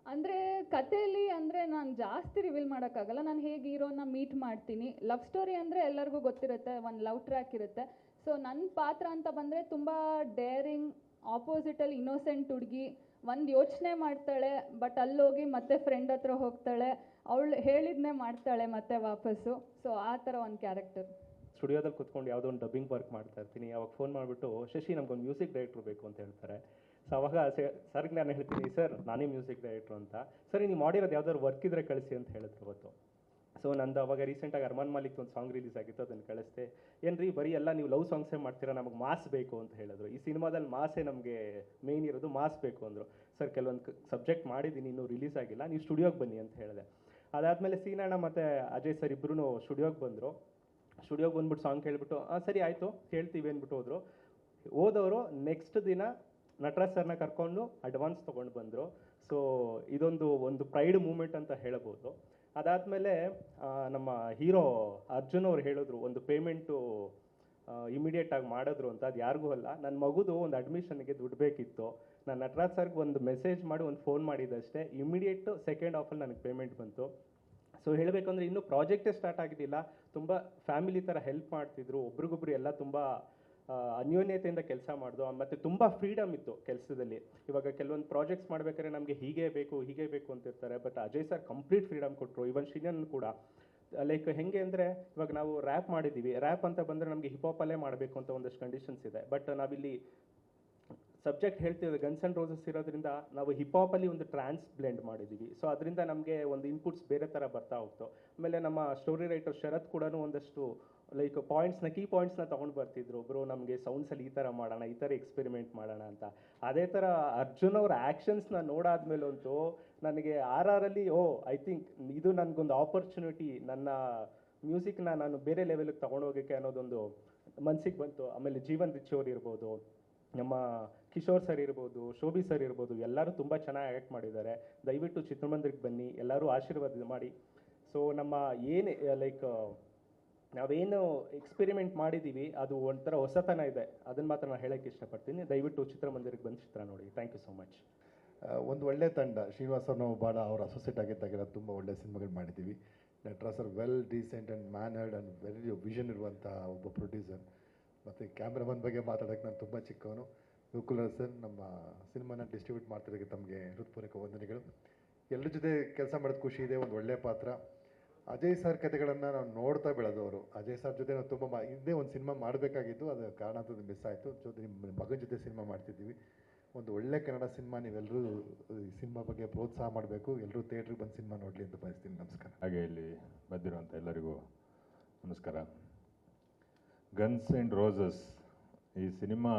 ಅಂದರೆ ಕಥೆಯಲ್ಲಿ ಅಂದರೆ ನಾನು ಜಾಸ್ತಿ ರಿವೀಲ್ ಮಾಡೋಕ್ಕಾಗಲ್ಲ. ನಾನು ಹೇಗೆ ಹೀರೋನ ಮೀಟ್ ಮಾಡ್ತೀನಿ. ಲವ್ ಸ್ಟೋರಿ ಅಂದರೆ ಎಲ್ಲರಿಗೂ ಗೊತ್ತಿರುತ್ತೆ, ಒಂದು ಲವ್ ಟ್ರ್ಯಾಕ್ ಇರುತ್ತೆ. ಸೊ ನನ್ನ ಪಾತ್ರ ಅಂತ ಬಂದರೆ ತುಂಬ ಡೇರಿಂಗ್, ಆಪೋಸಿಟಲ್ಲಿ ಇನ್ನೋಸೆಂಟ್ ಹುಡುಗಿ, ಒಂದು ಯೋಚನೆ ಮಾಡ್ತಾಳೆ ಬಟ್ ಅಲ್ಲೋಗಿ ಮತ್ತೆ ಫ್ರೆಂಡ್ ಹತ್ರ ಹೋಗ್ತಾಳೆ. ಅವಳು ಹೇಳಿದ್ನೇ ಮಾಡ್ತಾಳೆ ಮತ್ತೆ ವಾಪಸ್ಸು. ಸೊ ಆ ಥರ ಒಂದು ಕ್ಯಾರೆಕ್ಟರ್. ಸ್ಟುಡಿಯೋದಲ್ಲಿ ಕೂತ್ಕೊಂಡು ಯಾವುದೋ ಒಂದು ಡಬ್ಬಿಂಗ್ ವರ್ಕ್ ಮಾಡ್ತಾ ಇರ್ತೀನಿ, ಅವಾಗ ಫೋನ್ ಮಾಡಿಬಿಟ್ಟು ಶಶಿ ನಮ್ಗೊಂದು ಮ್ಯೂಸಿಕ್ ಡೈರೆಕ್ಟ್ರು ಬೇಕು ಅಂತ ಹೇಳ್ತಾರೆ. ಸೊ ಅವಾಗ ಸರ್ಗೆ ನಾನು ಹೇಳ್ತೀನಿ, ಸರ್ ನಾನೇ ಮ್ಯೂಸಿಕ್ ಡೈರೆಕ್ಟ್ರು ಅಂತ. ಸರಿ ನೀವು ಮಾಡಿರೋದು ಯಾವ್ದಾದ್ರು ವರ್ಕ್ ಇದ್ರೆ ಕಳಿಸಿ ಅಂತ ಹೇಳಿದ್ರು ಅವತ್ತು. ಸೊ ನಂದು ಅವಾಗ ರೀಸೆಂಟಾಗಿ ಅರ್ಮಾನ್ ಮಾಲಿಕ್ ಒಂದು ಸಾಂಗ್ ರಿಲೀಸ್ ಆಗಿತ್ತು, ಅದನ್ನು ಕಳಿಸ್ದೆ. ಏನ್ರಿ ಬರೀ ಎಲ್ಲ ನೀವು ಲವ್ ಸಾಂಗ್ಸೇ ಮಾಡ್ತೀರಾ, ನಮಗೆ ಮಾಸ್ ಬೇಕು ಅಂತ ಹೇಳಿದ್ರು. ಈ ಸಿನಿಮಾದಲ್ಲಿ ಮಾಸೇ ನಮಗೆ ಮೇಯ್ನ್ ಇರೋದು, ಮಾಸ್ ಬೇಕು ಅಂದರು. ಸರ್ ಕೆಲವೊಂದು ಸಬ್ಜೆಕ್ಟ್ ಮಾಡಿದ್ದೀನಿ, ಇನ್ನೂ ರಿಲೀಸ್ ಆಗಿಲ್ಲ, ನೀವು ಸ್ಟುಡಿಯೋಗೆ ಬನ್ನಿ ಅಂತ ಹೇಳಿದೆ. ಅದಾದಮೇಲೆ ಸೀನಣ್ಣ ಮತ್ತು ಅಜಯ್ ಸರ್ ಇಬ್ಬರೂ ಸ್ಟುಡಿಯೋಗೆ ಬಂದರು. ಸ್ಟುಡಿಯೋಗೆ ಬಂದ್ಬಿಟ್ಟು ಸಾಂಗ್ ಕೇಳಿಬಿಟ್ಟು ಸರಿ ಆಯಿತು ಕೇಳ್ತೀವಿ ಅಂದ್ಬಿಟ್ಟು ಹೋದರು. ಹೋದವರು ನೆಕ್ಸ್ಟ್ ದಿನ ನಟರಾಜ್ ಸರ್ನ ಕರ್ಕೊಂಡು ಅಡ್ವಾನ್ಸ್ ತೊಗೊಂಡು ಬಂದರು. ಸೊ ಒಂದು ಪ್ರೈಡ್ ಮೂಮೆಂಟ್ ಅಂತ ಹೇಳ್ಬೋದು. ಅದಾದಮೇಲೆ ನಮ್ಮ ಹೀರೋ ಅರ್ಜುನ್ ಅವ್ರು ಹೇಳಿದ್ರು ಒಂದು ಪೇಮೆಂಟು ಇಮಿಡಿಯೇಟಾಗಿ ಮಾಡಿದ್ರು ಅಂತ. ಅದು ಯಾರಿಗೂ ಅಲ್ಲ, ನನ್ನ ಮಗುದು ಒಂದು ಅಡ್ಮಿಷನ್ಗೆ ದುಡ್ಡು ಬೇಕಿತ್ತು. ನಾನು ನಟರಾಜ್ ಸರ್ಗೆ ಒಂದು ಮೆಸೇಜ್ ಮಾಡಿ ಒಂದು ಫೋನ್ ಮಾಡಿದ್ದಷ್ಟೇ, ಇಮಿಡಿಯೇಟು ಸೆಕೆಂಡ್ ಹಾಫಲ್ಲಿ ನನಗೆ ಪೇಮೆಂಟ್ ಬಂತು. ಸೊ ಹೇಳಬೇಕಂದ್ರೆ ಇನ್ನೂ ಪ್ರಾಜೆಕ್ಟೇ ಸ್ಟಾರ್ಟ್ ಆಗಿದ್ದಿಲ್ಲ, ತುಂಬ ಫ್ಯಾಮಿಲಿ ಥರ ಹೆಲ್ಪ್ ಮಾಡ್ತಿದ್ರು, ಒಬ್ರಿಗೊಬ್ರು ಎಲ್ಲ ತುಂಬ ಅನ್ಯೋನ್ಯತೆಯಿಂದ ಕೆಲಸ ಮಾಡಿದ್ರು. ಮತ್ತು ತುಂಬ ಫ್ರೀಡಮ್ ಇತ್ತು ಕೆಲಸದಲ್ಲಿ. ಇವಾಗ ಕೆಲವೊಂದು ಪ್ರಾಜೆಕ್ಟ್ಸ್ ಮಾಡ್ಬೇಕಾದ್ರೆ ನಮಗೆ ಹೀಗೆ ಬೇಕು ಅಂತಿರ್ತಾರೆ, but Ajay sir complete freedom ಕೊಟ್ಟರು. ಇವನ್ ಶ್ರೀನನ್ ಕೂಡ ಲೈಕ್ ಹೆಂಗೆ ಅಂದರೆ, ಇವಾಗ ನಾವು ರ್ಯಾಪ್ ಮಾಡಿದ್ದೀವಿ, ರ್ಯಾಪ್ ಅಂತ ಬಂದರೆ ನಮಗೆ ಹಿಪಾಪಲ್ಲೇ ಮಾಡಬೇಕು ಅಂತ ಒಂದಷ್ಟು ಕಂಡೀಷನ್ಸ್ ಇದೆ. ಬಟ್ ನಾವಿಲ್ಲಿ ಸಬ್ಜೆಕ್ಟ್ ಹೇಳ್ತೀವಿ ಗನ್ಸ್ ಆ್ಯಂಡ್ ರೋಸಸ್ ಇರೋದ್ರಿಂದ ನಾವು ಹಿಪಾಪಲ್ಲಿ ಒಂದು ಟ್ರಾನ್ಸ್ ಬ್ಲೆಂಡ್ ಮಾಡಿದ್ದೀವಿ. ಸೊ ಅದರಿಂದ ನಮಗೆ ಒಂದು ಇನ್ಪುಟ್ಸ್ ಬೇರೆ ಥರ ಬರ್ತಾ ಹೋಗ್ತು. ಆಮೇಲೆ ನಮ್ಮ ಸ್ಟೋರಿ ರೈಟರ್ ಶರತ್ ಕೂಡ ಒಂದಷ್ಟು ಲೈಕ್ ಕೀ ಪಾಯಿಂಟ್ಸ್ನ ತೊಗೊಂಡು ಬರ್ತಿದ್ರು. ಒಬ್ಬರು ನಮಗೆ ಸೌಂಡ್ಸಲ್ಲಿ ಈ ಥರ ಮಾಡೋಣ, ಈ ಥರ ಎಕ್ಸ್ಪೆರಿಮೆಂಟ್ ಮಾಡೋಣ ಅಂತ. ಅದೇ ಥರ ಅರ್ಜುನ್ ಅವ್ರ ಆ್ಯಕ್ಷನ್ಸ್ನ ನೋಡಾದ್ಮೇಲಂತೂ ನನಗೆ RRಲ್ಲಿ ಐ ಥಿಂಕ್ ಇದು ನನಗೊಂದು ಆಪರ್ಚುನಿಟಿ, ನನ್ನ ಮ್ಯೂಸಿಕ್ನ ನಾನು ಬೇರೆ ಲೆವೆಲಿಗೆ ತೊಗೊಂಡೋಗೋಕ್ಕೆ ಅನ್ನೋದೊಂದು ಮನಸ್ಸಿಗೆ ಬಂತು. ಆಮೇಲೆ ಜೀವನ್ ರಿಚ್ ಅವ್ರು ಇರ್ಬೋದು, ನಮ್ಮ ಕಿಶೋರ್ ಸರ್ ಇರ್ಬೋದು, ಶೋಭಿ ಸರ್ ಇರ್ಬೋದು, ಎಲ್ಲರೂ ತುಂಬ ಚೆನ್ನಾಗಿ ಆ್ಯಕ್ಟ್ ಮಾಡಿದ್ದಾರೆ. ದಯವಿಟ್ಟು ಚಿತ್ರಮಂದಿರಕ್ಕೆ ಬನ್ನಿ, ಎಲ್ಲರೂ ಆಶೀರ್ವಾದ ಮಾಡಿ. ಸೊ ನಮ್ಮ ಏನು ಲೈಕ್ ನಾವೇನು ಎಕ್ಸ್ಪೆರಿಮೆಂಟ್ ಮಾಡಿದ್ದೀವಿ ಅದು ಒಂಥರ ಹೊಸತನ ಇದೆ, ಅದನ್ನು ಮಾತ್ರ ನಾನು ಹೇಳೋಕ್ಕೆ ಇಷ್ಟಪಡ್ತೀನಿ. ದಯವಿಟ್ಟು ಚಿತ್ರಮಂದಿರಕ್ಕೆ ಬಂದು ಚಿತ್ರ ನೋಡಿ. Thank you so much. ಒಂದು ಒಳ್ಳೆ ತಂಡ. ಶ್ರೀನಿವಾಸ್ ಅವ್ರು ನಾವು ಭಾಳ ಅವ್ರ ಅಸೋಸಿಯೇಟ್ ಆಗಿದ್ದಾಗೆಲ್ಲ ತುಂಬ ಒಳ್ಳೆ ಸಿನಿಮಾಗಳು ಮಾಡಿದ್ದೀವಿ. Nataraj sir well decent and mannered and very vision ಇರುವಂಥ ಒಬ್ಬ ಪ್ರೊಡ್ಯೂಸರ್. ಮತ್ತು ಕ್ಯಾಮ್ರಾಮನ್ ಬಗ್ಗೆ ಮಾತಾಡೋಕ್ಕೆ ನಾನು ತುಂಬ ಚಿಕ್ಕವನು. ಗೋಕುಲ್ ಸರ್ ನಮ್ಮ ಸಿನಿಮಾನ ಡಿಸ್ಟ್ರಿಬ್ಯೂಟ್ ಮಾಡ್ತಿರೋಕ್ಕೆ ತಮಗೆ ಹೃತ್ಪೂರ್ವಕ ವಂದನೆಗಳು. ಎಲ್ಲರ ಜೊತೆ ಕೆಲಸ ಮಾಡೋದು ಖುಷಿ ಇದೆ. ಒಂದು ಒಳ್ಳೆಯ ಪಾತ್ರ. ಅಜಯ್ ಸರ್ ಕಥೆಗಳನ್ನು ನಾವು ನೋಡ್ತಾ ಬೆಳೆದವರು. ಅಜಯ್ ಸರ್ ಜೊತೆ ನಾವು ತುಂಬ ಹಿಂದೆ ಒಂದು ಸಿನಿಮಾ ಮಾಡಬೇಕಾಗಿತ್ತು, ಅದು ಕಾರಣಾಂತರದಿಂದ ಮಿಸ್ ಆಯಿತು. ಜೊತೆ ನಿಮ್ಮ ಮಗನ ಜೊತೆ ಸಿನಿಮಾ ಮಾಡ್ತಿದ್ದೀವಿ. ಒಂದು ಒಳ್ಳೆ ಕನ್ನಡ ಸಿನಿಮಾ. ನೀವೆಲ್ಲರೂ ಈ ಸಿನಿಮಾ ಬಗ್ಗೆ ಪ್ರೋತ್ಸಾಹ ಮಾಡಬೇಕು. ಎಲ್ಲರೂ ಥಿಯೇಟ್ರಿಗೆ ಬಂದು ಸಿನಿಮಾ ನೋಡಲಿ ಅಂತ ಬಯಸ್ತೀನಿ. ನಮಸ್ಕಾರ. ಹಾಗೆ ಇಲ್ಲಿ ಬಂದಿರುವಂಥ ಎಲ್ಲರಿಗೂ ನಮಸ್ಕಾರ. ಗನ್ಸ್ ಆ್ಯಂಡ್ ರೋಸಸ್ ಈ ಸಿನಿಮಾ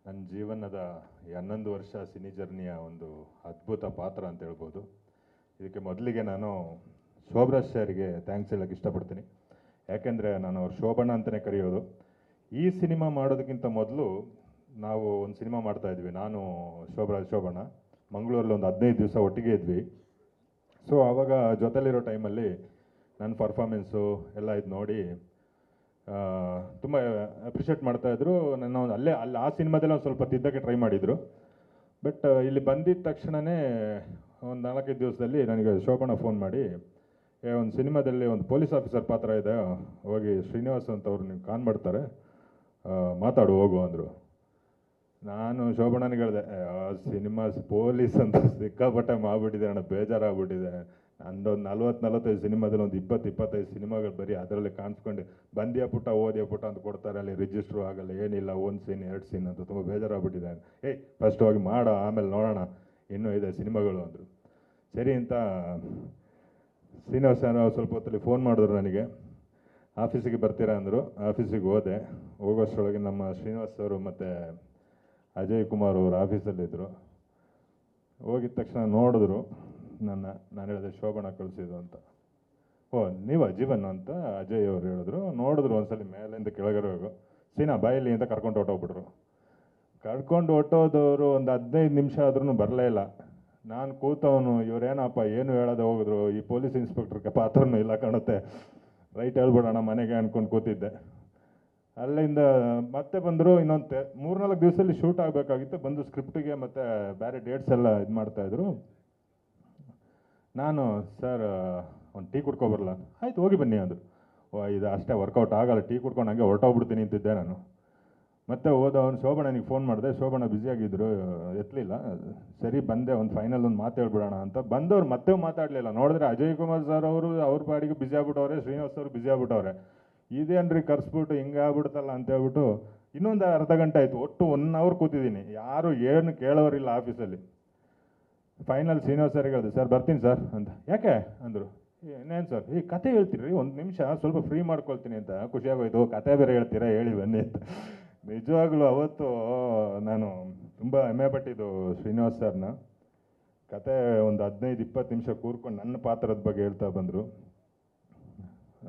ನನ್ನ ಜೀವನದ 11 ವರ್ಷ ಸಿನಿ ಜರ್ನಿಯ ಒಂದು ಅದ್ಭುತ ಪಾತ್ರ ಅಂತ ಹೇಳ್ಬೋದು. ಇದಕ್ಕೆ ಮೊದಲಿಗೆ ನಾನು ಶೋಭರಾಜ್ ಸರ್ಗೆ ಥ್ಯಾಂಕ್ಸ್ ಹೇಳೋಕ್ಕೆ ಇಷ್ಟಪಡ್ತೀನಿ. ಯಾಕೆಂದರೆ ನಾನು ಅವ್ರು ಶೋಭಣ್ಣ ಅಂತಲೇ ಕರೆಯೋದು. ಈ ಸಿನಿಮಾ ಮಾಡೋದಕ್ಕಿಂತ ಮೊದಲು ನಾವು ಒಂದು ಸಿನಿಮಾ ಮಾಡ್ತಾಯಿದ್ವಿ, ನಾನು ಶೋಭಣ್ಣ ಮಂಗಳೂರಲ್ಲಿ ಒಂದು 15 ದಿವಸ ಒಟ್ಟಿಗೆ ಇದ್ವಿ. ಸೊ ಆವಾಗ ಜೊತೆಲಿರೋ ಟೈಮಲ್ಲಿ ನನ್ನ ಪರ್ಫಾರ್ಮೆನ್ಸು ಎಲ್ಲ ಇದು ನೋಡಿ ತುಂಬ ಅಪ್ರಿಷಿಯೇಟ್ ಮಾಡ್ತಾಯಿದ್ರು. ನನ್ನ ಅಲ್ಲಿ ಆ ಸಿನಿಮಾದಲ್ಲಿ ಒಂದು ಸ್ವಲ್ಪ ತಿದ್ದಕ್ಕೆ ಟ್ರೈ ಮಾಡಿದರು. ಬಟ್ ಇಲ್ಲಿ ಬಂದಿದ್ದ ತಕ್ಷಣವೇ ಒಂದು 4-5 ದಿವಸದಲ್ಲಿ ನನಗೆ ಶೋಭಣ್ಣ ಫೋನ್ ಮಾಡಿ, ಒಂದು ಸಿನಿಮಾದಲ್ಲಿ ಒಂದು ಪೊಲೀಸ್ ಆಫೀಸರ್ ಪಾತ್ರ ಇದೆ, ಹೋಗಿ ಶ್ರೀನಿವಾಸ್ ಅಂತ ಅವ್ರು ನೀವು ಕಾನ್ ಮಾಡ್ತಾರೆ, ಮಾತಾಡು ಹೋಗು ಅಂದರು. ನಾನು ಶೋಭಣ್ಣನಿಗೆ ಹೇಳಿದೆ, ಸಿನಿಮಾ ಪೊಲೀಸ್ ಅಂತ ಸಿಕ್ಕಾಪಟ್ಟೆ ಮಾಡಿಬಿಟ್ಟಿದೆ ಅಣ್ಣ, ಬೇಜಾರಾಗ್ಬಿಟ್ಟಿದೆ. ನಂದೊಂದು 40-45 ಸಿನಿಮಾದಲ್ಲಿ ಒಂದು 20-25 ಸಿನಿಮಾಗಳು ಬರೀ ಅದರಲ್ಲಿ ಕಾಣಿಸ್ಕೊಂಡು ಬಂದ್ಯಾ ಪುಟ್ಟ ಓದ್ಯಾ ಪುಟ್ಟ ಅಂತ ಕೊಡ್ತಾರೆ, ಅಲ್ಲಿ ರಿಜಿಸ್ಟ್ರು ಆಗಲ್ಲ, ಏನಿಲ್ಲ, 1 ಸೀನ್ 2 ಸೀನ್ ಅಂತ ತುಂಬ ಬೇಜಾರಾಗ್ಬಿಟ್ಟಿದೆ. ಫಸ್ಟ್ ಹೋಗಿ ಮಾಡ, ಆಮೇಲೆ ನೋಡೋಣ, ಇನ್ನೂ ಇದೆ ಸಿನಿಮಾಗಳು ಅಂದರು. ಸರಿ ಅಂತ ಶ್ರೀನಿವಾಸ ಸ್ವಲ್ಪ ಹೊತ್ತಲ್ಲಿ ಫೋನ್ ಮಾಡಿದ್ರು ನನಗೆ, ಆಫೀಸಿಗೆ ಬರ್ತೀರಾ ಅಂದರು. ಆಫೀಸಿಗೆ ಹೋದೆ. ಹೋಗೋಷ್ಟರೊಳಗೆ ನಮ್ಮ ಶ್ರೀನಿವಾಸ್ ಅವರು ಮತ್ತು ಅಜಯ್ ಕುಮಾರ್ ಅವರು ಆಫೀಸಲ್ಲಿದ್ದರು. ಹೋಗಿದ ತಕ್ಷಣ ನೋಡಿದ್ರು ನಾನು ಹೇಳಿದೆ ಶೋಭಣ್ಣ ಕಳಿಸಿದ್ದು ಅಂತ. ನೀವಾ ಜೀವನ್ ಅಂತ ಅಜಯ್ ಅವರು ಹೇಳಿದ್ರು. ನೋಡಿದ್ರು ಒಂದ್ಸಲಿ ಮೇಲಿಂದ ಕೆಳಗಡೆ ಹೋಗು, ಸೀನಾ ಬಾಯಲ್ಲಿ ಅಂತ ಕರ್ಕೊಂಡು ಹೊಟ್ಟೋಗ್ಬಿಟ್ರು. ಕರ್ಕೊಂಡು ಹೊಟ್ಟೋದವರು ಒಂದು 15 ನಿಮಿಷ ಆದ್ರೂ ಬರಲೇ ಇಲ್ಲ. ನಾನು ಕೂತವನು, ಇವರೇನಪ್ಪ ಏನು ಹೇಳೋದು ಹೋಗಿದ್ರು, ಈ ಪೊಲೀಸ್ ಇನ್ಸ್ಪೆಕ್ಟ್ರಿಗೆ ಪಾತ್ರನೂ ಇಲ್ಲ ಕಾಣುತ್ತೆ, ರೈಟ್ ಹೇಳ್ಬಿಡೋಣ ಮನೆಗೆ ಅಂದ್ಕೊಂಡು ಕೂತಿದ್ದೆ. ಅಲ್ಲಿಂದ ಮತ್ತೆ ಬಂದರು. ಇನ್ನೊಂದು 3-4 ದಿವಸದಲ್ಲಿ ಶೂಟ್ ಆಗಬೇಕಾಗಿತ್ತು. ಬಂದು ಸ್ಕ್ರಿಪ್ಟಿಗೆ ಮತ್ತು ಬೇರೆ ಡೇಟ್ಸ್ ಎಲ್ಲ ಇದು ಮಾಡ್ತಾಯಿದ್ರು. ನಾನು ಸರ್ ಒಂದು ಟೀ ಕುಡ್ಕೊಬರಲ್ಲ, ಆಯ್ತು ಹೋಗಿ ಬನ್ನಿ ಅಂದರು. ಇದು ಅಷ್ಟೇ ವರ್ಕೌಟ್ ಆಗಲ್ಲ, ಟೀ ಕುಡ್ಕೊಂಡು ಹಂಗೆ ಹೊರಟೋಗ್ಬಿಡ್ತೀನಿ ಅಂತಿದ್ದೆ ನಾನು. ಮತ್ತೆ ಹೋದ ಅವ್ನು ಶೋಭಣ್ಣನಿಗೆ ಫೋನ್ ಮಾಡಿದೆ, ಶೋಭಣ್ಣ ಬ್ಯುಸಿಯಾಗಿದ್ದರು, ಎತ್ತಲಿಲ್ಲ. ಸರಿ ಬಂದೆ, ಒಂದು ಫೈನಲ್ ಒಂದು ಮಾತು ಹೇಳ್ಬಿಡೋಣ ಅಂತ ಬಂದವ್ರು ಮತ್ತೆ ಮಾತಾಡಲಿಲ್ಲ. ನೋಡಿದ್ರೆ ಅಜಯ್ ಕುಮಾರ್ ಸರ್ ಅವರು ಅವ್ರ ಪಾಡಿಗೆ ಬ್ಯುಸಿ ಆಗ್ಬಿಟ್ಟವ್ರೆ, ಶ್ರೀನಿವಾಸ್ ಅವರು ಬ್ಯುಸಿ ಆಗ್ಬಿಟ್ಟವ್ರೆ. ಇದೇನ್ರಿ ಕರ್ಸ್ಬಿಟ್ಟು ಹಿಂಗೆ ಆಗ್ಬಿಡ್ತಲ್ಲ ಅಂತ ಹೇಳ್ಬಿಟ್ಟು ಇನ್ನೊಂದು ಅರ್ಧ ಗಂಟೆ ಆಯಿತು. ಒಟ್ಟು 1 ಅವರ್ ಕೂತಿದ್ದೀನಿ, ಯಾರು ಏನು ಕೇಳೋರಿಲ್ಲ ಆಫೀಸಲ್ಲಿ. ಫೈನಲ್ ಶ್ರೀನಿವಾಸ್ ಸರ್ಗೆ ಹೇಳಿದೆ, ಸರ್ ಬರ್ತೀನಿ ಸರ್ ಅಂತ. ಯಾಕೆ ಅಂದರು. ಇನ್ನೇನು ಸರ್, ಈ ಕತೆ ಹೇಳ್ತೀರಿ, 1 ನಿಮಿಷ ಸ್ವಲ್ಪ ಫ್ರೀ ಮಾಡ್ಕೊಳ್ತೀನಿ ಅಂತ. ಖುಷಿಯಾಗೋಯ್ತು, ಕತೆ ಬೇರೆ ಹೇಳ್ತೀರಾ, ಹೇಳಿ ಬನ್ನಿ ಅಂತ. ನಿಜವಾಗ್ಲೂ ಅವತ್ತು ನಾನು ತುಂಬ ಹೆಮ್ಮೆ ಪಟ್ಟಿದ್ದು ಶ್ರೀನಿವಾಸ್ ಸರ್ನ. ಕತೆ ಒಂದು 15-20 ನಿಮಿಷ ಕೂರ್ಕೊಂಡು ನನ್ನ ಪಾತ್ರದ ಬಗ್ಗೆ ಹೇಳ್ತಾ ಬಂದರು.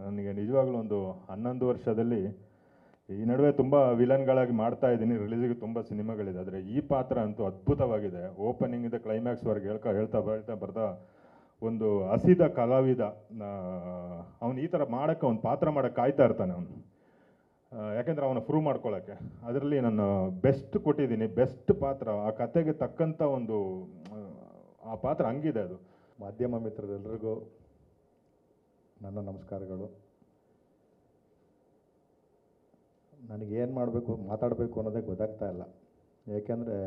ನನಗೆ ನಿಜವಾಗ್ಲೂ ಒಂದು 11 ವರ್ಷದಲ್ಲಿ ಈ ನಡುವೆ ತುಂಬ ವಿಲನ್ಗಳಾಗಿ ಮಾಡ್ತಾ ಇದ್ದೀನಿ, ರಿಲೀಸಿಗೆ ತುಂಬ ಸಿನಿಮಾಗಳಿದೆ. ಆದರೆ ಈ ಪಾತ್ರ ಅಂತೂ ಅದ್ಭುತವಾಗಿದೆ. ಓಪನಿಂಗಿಂದ ಕ್ಲೈಮ್ಯಾಕ್ಸ್ವರೆಗೆ ಹೇಳ್ತಾ ಬರ್ತಾ ಒಂದು ಹಸಿದ ಕಲಾವಿದ, ಅವನು ಈ ಥರ ಮಾಡೋಕ್ಕೆ, ಅವ್ನು ಪಾತ್ರ ಮಾಡೋಕ್ಕೆ ಕಾಯ್ತಾ ಇರ್ತಾನೆ ಅವನು. ಯಾಕೆಂದರೆ ಅವನ ಪ್ರೂವ್ ಮಾಡ್ಕೊಳ್ಳೋಕ್ಕೆ ಅದರಲ್ಲಿ ನಾನು ಬೆಸ್ಟ್ ಕೊಟ್ಟಿದ್ದೀನಿ, ಬೆಸ್ಟ್ ಪಾತ್ರ, ಆ ಕತೆಗೆ ತಕ್ಕಂಥ ಒಂದು ಆ ಪಾತ್ರ ಹಂಗಿದೆ ಅದು. ಮಾಧ್ಯಮ ಮಿತ್ರರೆಲ್ಲರಿಗೂ ನನ್ನ ನಮಸ್ಕಾರಗಳು. ನನಗೇನು ಮಾಡಬೇಕು, ಮಾತಾಡಬೇಕು ಅನ್ನೋದೇ ಗೊತ್ತಾಗ್ತಾ ಇಲ್ಲ. ಏಕೆಂದರೆ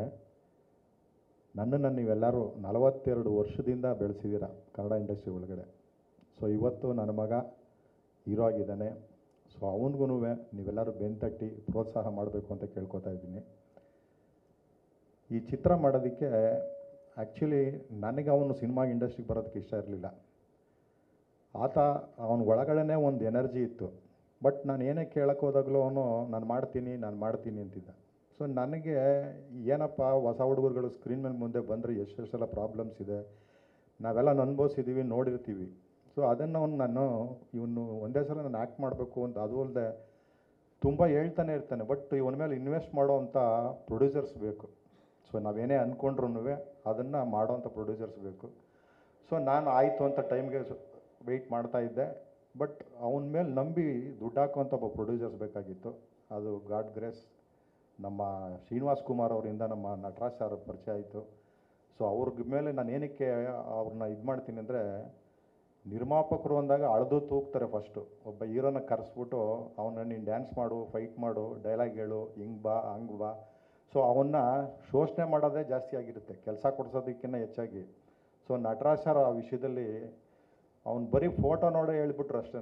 ನನ್ನನ್ನು ನೀವೆಲ್ಲರೂ 42 ವರ್ಷದಿಂದ ಬೆಳೆಸಿದ್ದೀರ ಕನ್ನಡ ಇಂಡಸ್ಟ್ರಿ ಒಳಗಡೆ. ಸೊ ಇವತ್ತು ನನ್ನ ಮಗ ಹೀರೋ ಆಗಿದ್ದಾನೆ. ಸೊ ಅವನಿಗೂ ನೀವೆಲ್ಲರೂ ಬೆನ್ತಟ್ಟಿ ಪ್ರೋತ್ಸಾಹ ಮಾಡಬೇಕು ಅಂತ ಕೇಳ್ಕೊತಾ ಇದ್ದೀನಿ. ಈ ಚಿತ್ರ ಮಾಡೋದಕ್ಕೆ ಆ್ಯಕ್ಚುಲಿ ನನಗೆ ಅವನು ಸಿನಿಮಾ ಇಂಡಸ್ಟ್ರಿಗೆ ಬರೋದಕ್ಕೆ ಇಷ್ಟ ಇರಲಿಲ್ಲ. ಆತ ಅವನ ಒಳಗಡೆ ಒಂದು ಎನರ್ಜಿ ಇತ್ತು. ಬಟ್ ನಾನು ಏನೇ ಕೇಳಕ್ಕೆ ಹೋದಾಗಲೂ ಅವನು ನಾನು ಮಾಡ್ತೀನಿ ಅಂತಿದ್ದ. ಸೊ ನನಗೆ ಏನಪ್ಪ, ಹೊಸ ಹುಡುಗರುಗಳು ಸ್ಕ್ರೀನ್ ಮೇಲೆ ಮುಂದೆ ಬಂದರೆ ಎಷ್ಟೆಷ್ಟೆಲ್ಲ ಪ್ರಾಬ್ಲಮ್ಸ್ ಇದೆ, ನಾವೆಲ್ಲ ಅನುಭವಿಸಿದ್ದೀವಿ, ನೋಡಿರ್ತೀವಿ. ಸೊ ಅದನ್ನು ನಾನು ಇವನು ಒಂದೇ ಸಲ ನಾನು ಆ್ಯಕ್ಟ್ ಮಾಡಬೇಕು ಅಂತ, ಅದು ಅಲ್ಲದೆ ತುಂಬ ಹೇಳ್ತಾನೆ ಇರ್ತಾನೆ. ಬಟ್ ಇವನ ಮೇಲೆ ಇನ್ವೆಸ್ಟ್ ಮಾಡೋ ಅಂಥ ಪ್ರೊಡ್ಯೂಸರ್ಸ್ ಬೇಕು. ಸೊ ನಾವೇನೇ ಅಂದ್ಕೊಂಡ್ರೂ ಅದನ್ನು ಮಾಡೋವಂಥ ಪ್ರೊಡ್ಯೂಸರ್ಸ್ ಬೇಕು. ಸೊ ನಾನು ಆಯಿತು ಅಂತ ಟೈಮ್ಗೆ ವೆಯ್ಟ್ ಮಾಡ್ತಾಯಿದ್ದೆ. ಬಟ್ ಅವನ ಮೇಲೆ ನಂಬಿ ದುಡ್ಡು ಹಾಕುವಂಥ ಒಬ್ಬ ಪ್ರೊಡ್ಯೂಸರ್ಸ್ ಬೇಕಾಗಿತ್ತು. ಅದು ಗಾಡ್ ಗ್ರೇಸ್ ನಮ್ಮ ಶ್ರೀನಿವಾಸ್ ಕುಮಾರ್ ಅವರಿಂದ ನಮ್ಮ ನಟರಾಜ್ ಸರ್ ಪರಿಚಯ ಆಯಿತು. ಸೊ ಅವ್ರ ಮೇಲೆ ನಾನು ಏನಕ್ಕೆ ಅವ್ರನ್ನ ಇದು ಮಾಡ್ತೀನಿ ಅಂದರೆ, ನಿರ್ಮಾಪಕರು ಅಂದಾಗ ಅಳೆದು ತೂಗ್ತಾರೆ. ಫಸ್ಟು ಒಬ್ಬ ಹೀರೋನ ಕರೆಸ್ಬಿಟ್ಟು ಅವನ್ನ ನೀನು ಡ್ಯಾನ್ಸ್ ಮಾಡು, ಫೈಟ್ ಮಾಡು, ಡೈಲಾಗ್ ಹೇಳು, ಹಿಂಗೆ ಬಾ ಹಂಗೆ ಬಾ. ಸೊ ಅವನ್ನ ಶೋಷಣೆ ಮಾಡೋದೇ ಜಾಸ್ತಿ ಆಗಿರುತ್ತೆ, ಕೆಲಸ ಕೊಡ್ಸೋದಕ್ಕಿಂತ ಹೆಚ್ಚಾಗಿ. ಸೊ ನಟರಾಜ್ ಸರ್ ಆ ವಿಷಯದಲ್ಲಿ ಅವ್ನು ಬರೀ ಫೋಟೋ ನೋಡೋ ಹೇಳ್ಬಿಟ್ರು ಅಷ್ಟೇ.